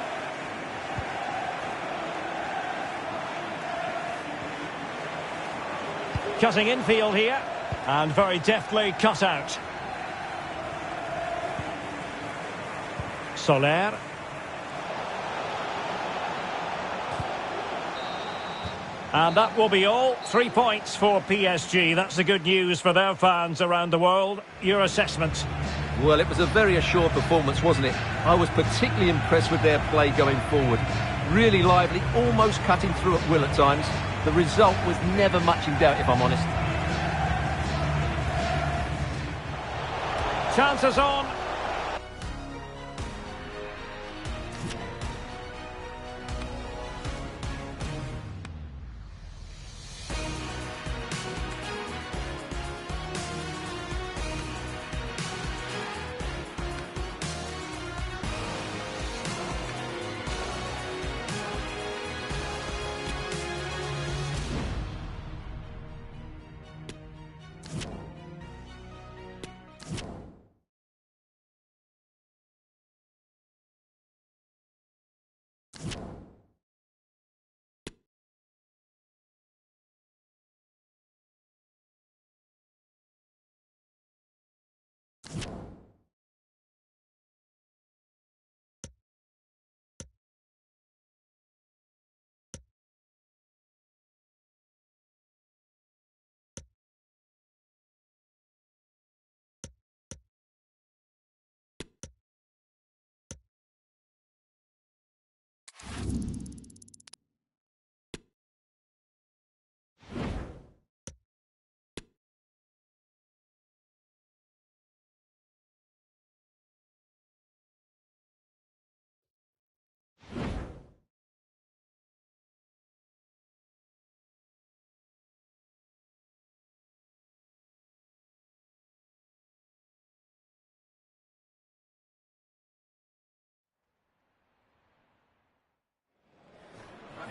Cutting infield here, and very deftly cut out. Soler. And that will be all. 3 points for PSG. That's the good news for their fans around the world. Your assessment? Well, it was a very assured performance, wasn't it? I was particularly impressed with their play going forward. Really lively, almost cutting through at will at times. The result was never much in doubt, if I'm honest. Chances on.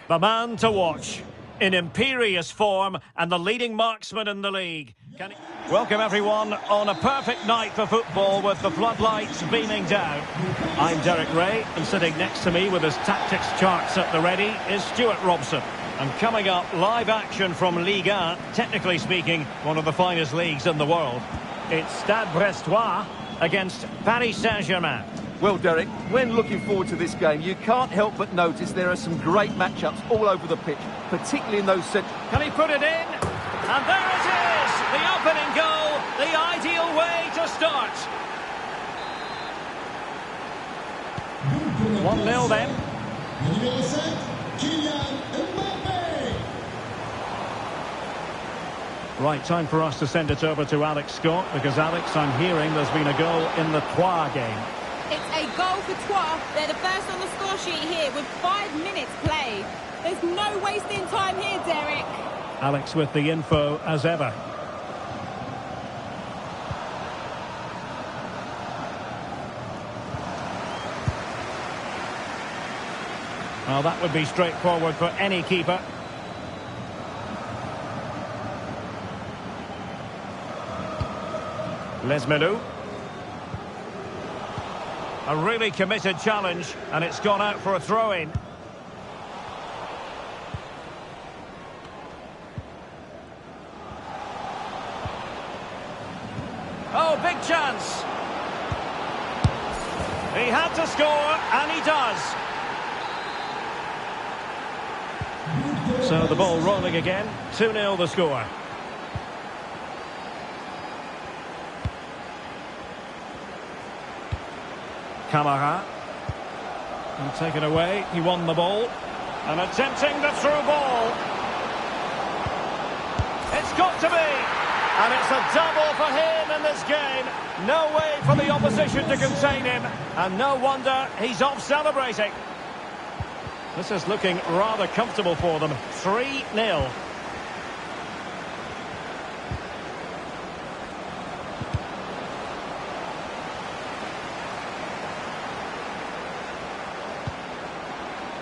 The man to watch, in imperious form and the leading marksman in the league. Welcome everyone on a perfect night for football with the floodlights beaming down. I'm Derek Ray, and sitting next to me with his tactics charts at the ready is Stuart Robson. And coming up, live action from Ligue 1, technically speaking, one of the finest leagues in the world. It's Stade Brestois against Paris Saint-Germain. Well, Derek, when looking forward to this game, you can't help but notice there are some great matchups all over the pitch, particularly in those central... Can he put it in? And there it is! The opening goal, the ideal way to start. 1-0 then. Right, time for us to send it over to Alex Scott, because Alex, I'm hearing there's been a goal in the Troyes game. It's a goal for Troyes. They're the first on the score sheet here with 5 minutes played. There's no wasting time here, Derek. Alex with the info as ever. Well, that would be straightforward for any keeper. Lesmelou. A really committed challenge, and it's gone out for a throw-in. Oh, big chance. He had to score, and he does. So the ball rolling again. 2-0 the score. Camara. And taken away. He won the ball. And attempting the through ball. It's got to be. And it's a double for him in this game. No way for the opposition to contain him. And no wonder he's off celebrating. This is looking rather comfortable for them. 3-0.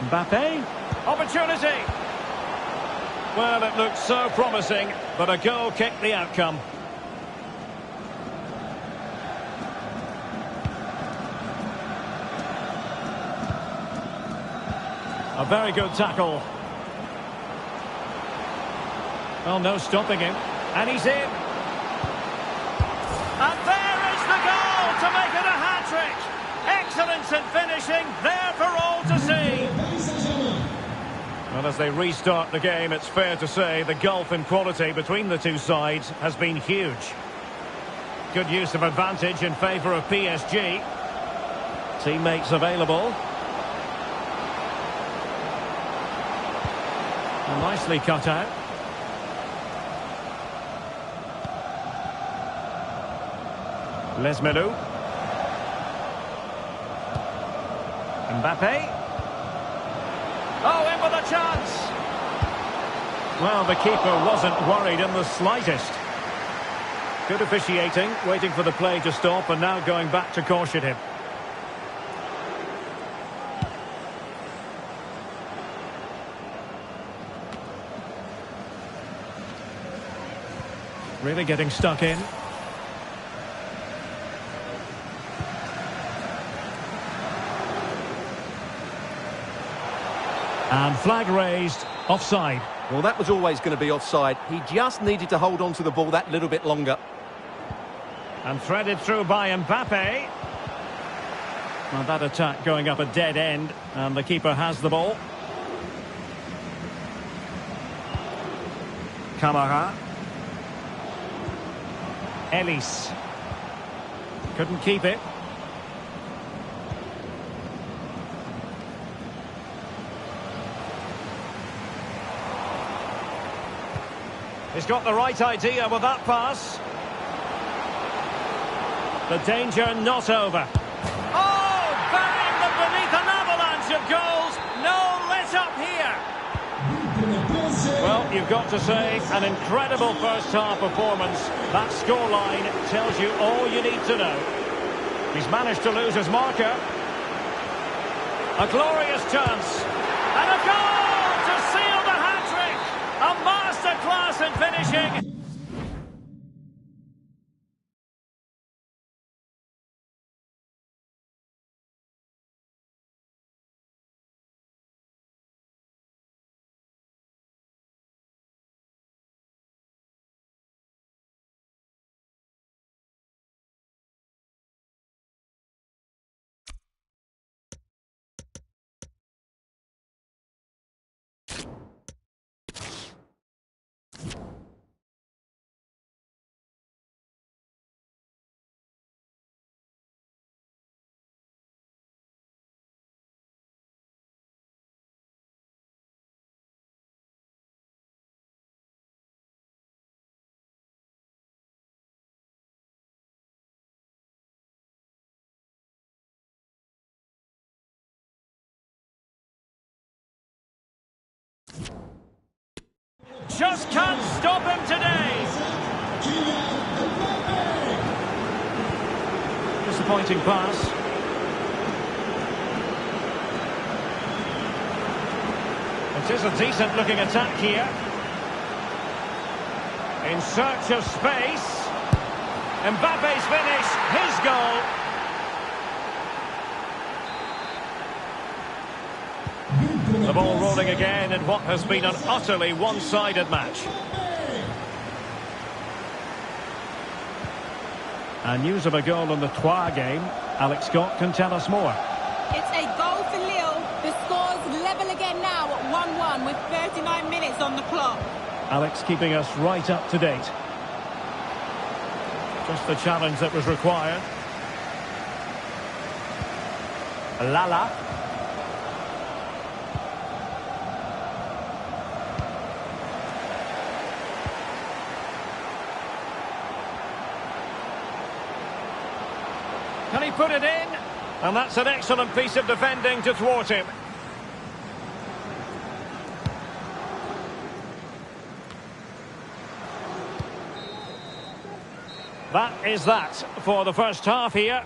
Mbappe. Opportunity. Well, it looked so promising, but a goal kicked the outcome. A very good tackle. Well, no stopping him. And he's in. And there is the goal to make it a hat-trick. Excellence in finishing, there for all to see. Well, as they restart the game, it's fair to say the gulf in quality between the two sides has been huge. Good use of advantage in favour of PSG. Teammates available. And nicely cut out. Lesmelou. Mbappe. Oh, in with a chance. Well, the keeper wasn't worried in the slightest. Good officiating, waiting for the play to stop, and now going back to caution him. Really getting stuck in. And flag raised, offside. Well, that was always going to be offside. He just needed to hold on to the ball that little bit longer. And threaded through by Mbappe. Well, that attack going up a dead end, and the keeper has the ball. Camara. Ellis. Couldn't keep it. He's got the right idea with that pass. The danger not over. Oh, burying them beneath an avalanche of goals. No let up here. Well, you've got to say, an incredible first-half performance. That scoreline tells you all you need to know. He's managed to lose his marker. A glorious chance. And a goal to A masterclass in finishing. Just can't stop him today. Disappointing pass. It is a decent looking attack here. In search of space. Mbappe's finish, his goal. The ball rolling again in what has been an utterly one-sided match. And news of a goal in the Troyes game. Alex Scott can tell us more. It's a goal for Lille. The score's level again now at 1-1 with 39 minutes on the clock. Alex keeping us right up to date. Just the challenge that was required. Lala. Can he put it in? And that's an excellent piece of defending to thwart him. That is that for the first half here.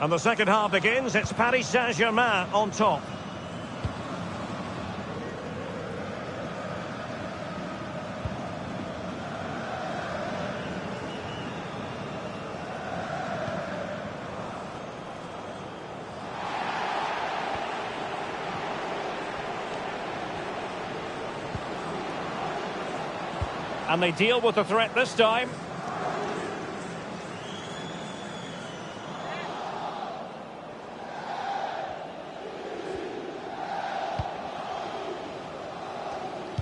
And the second half begins. It's Paris Saint-Germain on top. And they deal with the threat this time.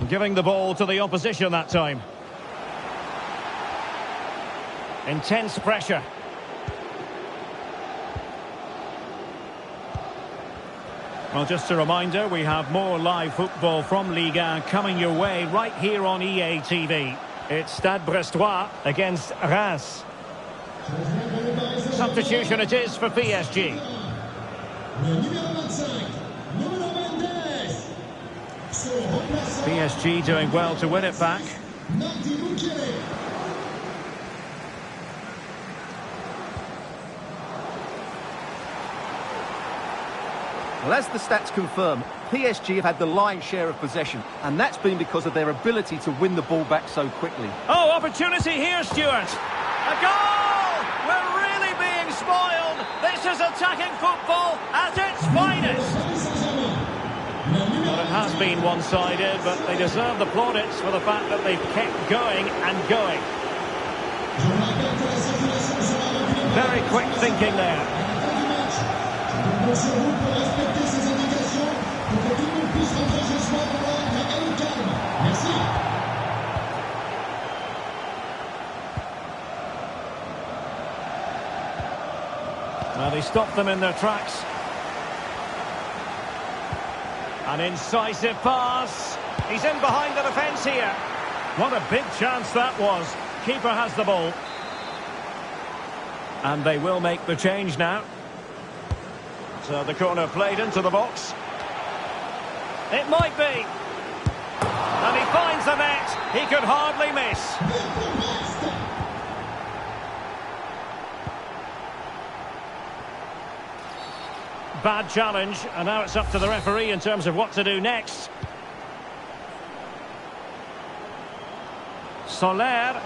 Giving the ball to the opposition that time. Intense pressure. Well, just a reminder, we have more live football from Ligue 1 coming your way right here on EA TV. It's Stade Brestois against Reims. Substitution it is for PSG. PSG doing well to win it back. Well, as the stats confirm, PSG have had the lion's share of possession, and that's been because of their ability to win the ball back so quickly. Oh, opportunity here, Stuart. A goal! We're really being spoiled. This is attacking football at its finest. Well, it has been one-sided, but they deserve the plaudits for the fact that they've kept going and going. Very quick thinking there. Well, they stopped them in their tracks. An incisive pass. He's in behind the defence here. What a big chance that was. Keeper has the ball. And they will make the change now. So the corner played into the box. It might be. And he finds the net. He could hardly miss. Bad challenge, and now it's up to the referee in terms of what to do next. Soler.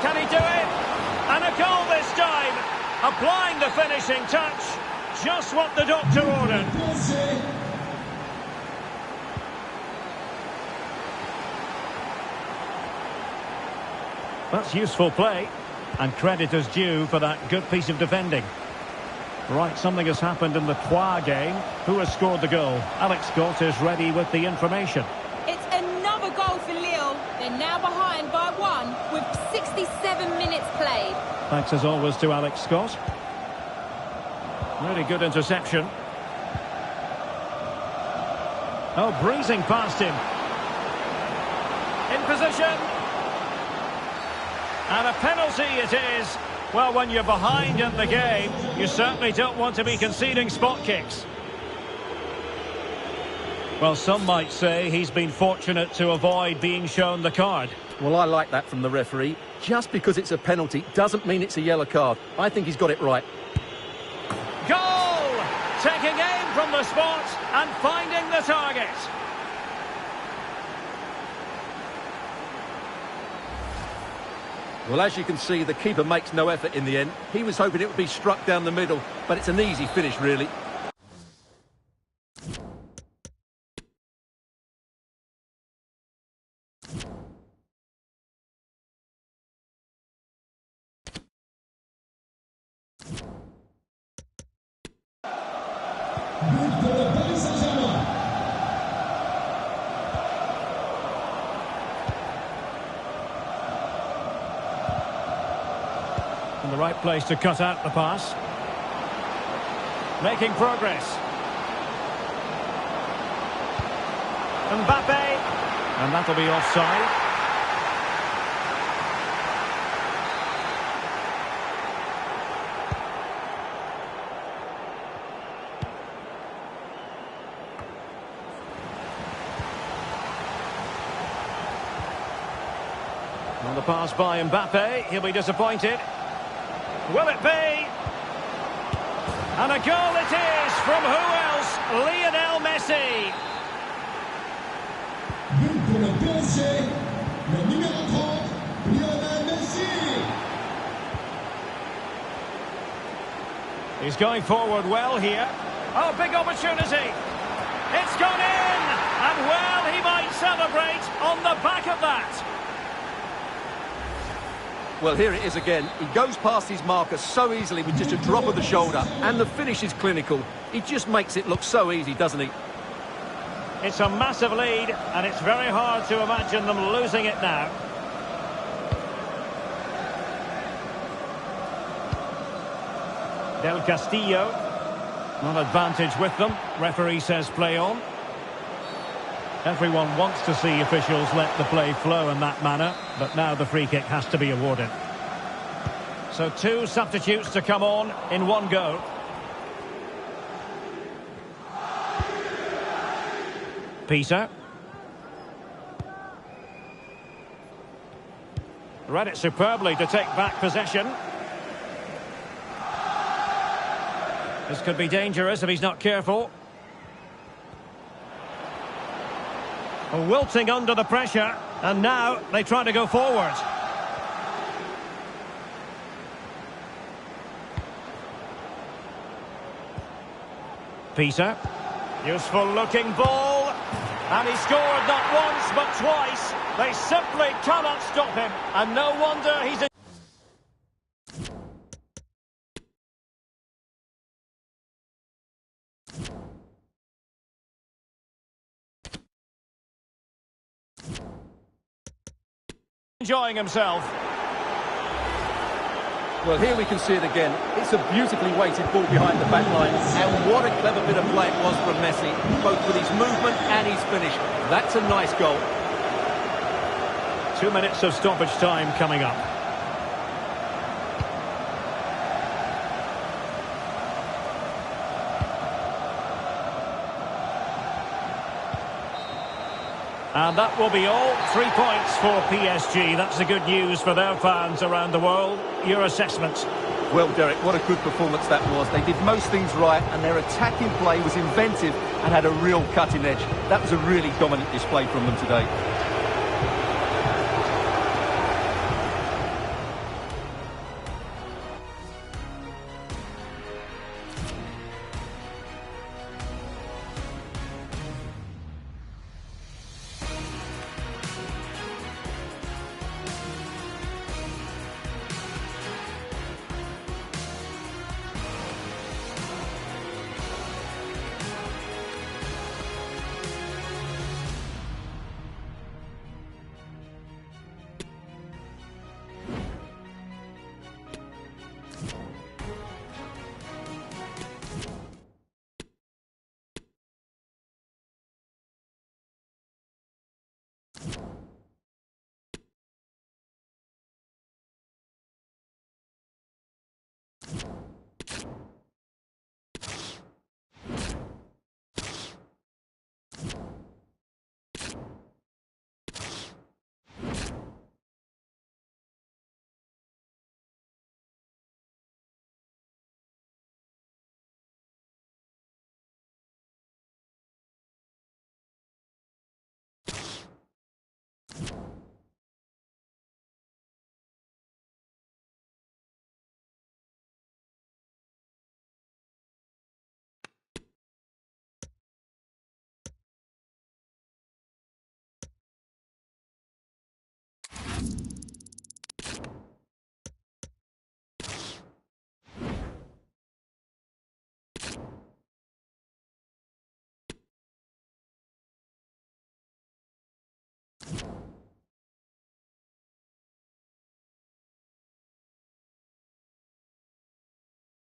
Can he do it? And a goal this time. Applying the finishing touch. Just what the doctor ordered. That's useful play. And credit is due for that good piece of defending. Right, something has happened in the Troyes game. Who has scored the goal? Alex Scott is ready with the information. It's another goal for Lille. They're now behind by 1 with 67 minutes played. Thanks as always to Alex Scott. Really good interception. Oh, breezing past him. In position. And a penalty it is. Well, when you're behind in the game, you certainly don't want to be conceding spot kicks. Well, some might say he's been fortunate to avoid being shown the card. Well, I like that from the referee. Just because it's a penalty doesn't mean it's a yellow card. I think he's got it right. Goal! Taking aim from the spot and finding the target. Well, as you can see, the keeper makes no effort in the end. He was hoping it would be struck down the middle, but it's an easy finish, really. In the right place to cut out the pass. Making progress. Mbappe. And that'll be offside. On the pass by Mbappe. He'll be disappointed. Will it be? And a goal it is from who else? Lionel Messi. He's going forward well here. Oh, big opportunity. It's gone in. And well, he might celebrate on the back of that. Well, here it is again. He goes past his marker so easily with just a drop of the shoulder. And the finish is clinical. He just makes it look so easy, doesn't he? It's a massive lead, and it's very hard to imagine them losing it now. Del Castillo. On advantage with them. Referee says play on. Everyone wants to see officials let the play flow in that manner, but now the free kick has to be awarded. So 2 substitutes to come on in one go. Peter. Read it superbly to take back possession. This could be dangerous if he's not careful. Wilting under the pressure, and now they try to go forward. Peter, useful looking ball, and he scored not once but twice. They simply cannot stop him, and no wonder he's in. Enjoying himself. Well, here we can see it again. It's a beautifully weighted ball behind the back line. And what a clever bit of play it was from Messi, both with his movement and his finish. That's a nice goal. 2 minutes of stoppage time coming up. And that will be all. 3 points for PSG. That's the good news for their fans around the world. Your assessment? Well, Derek, what a good performance that was. They did most things right, and their attacking play was inventive and had a real cutting edge. That was a really dominant display from them today.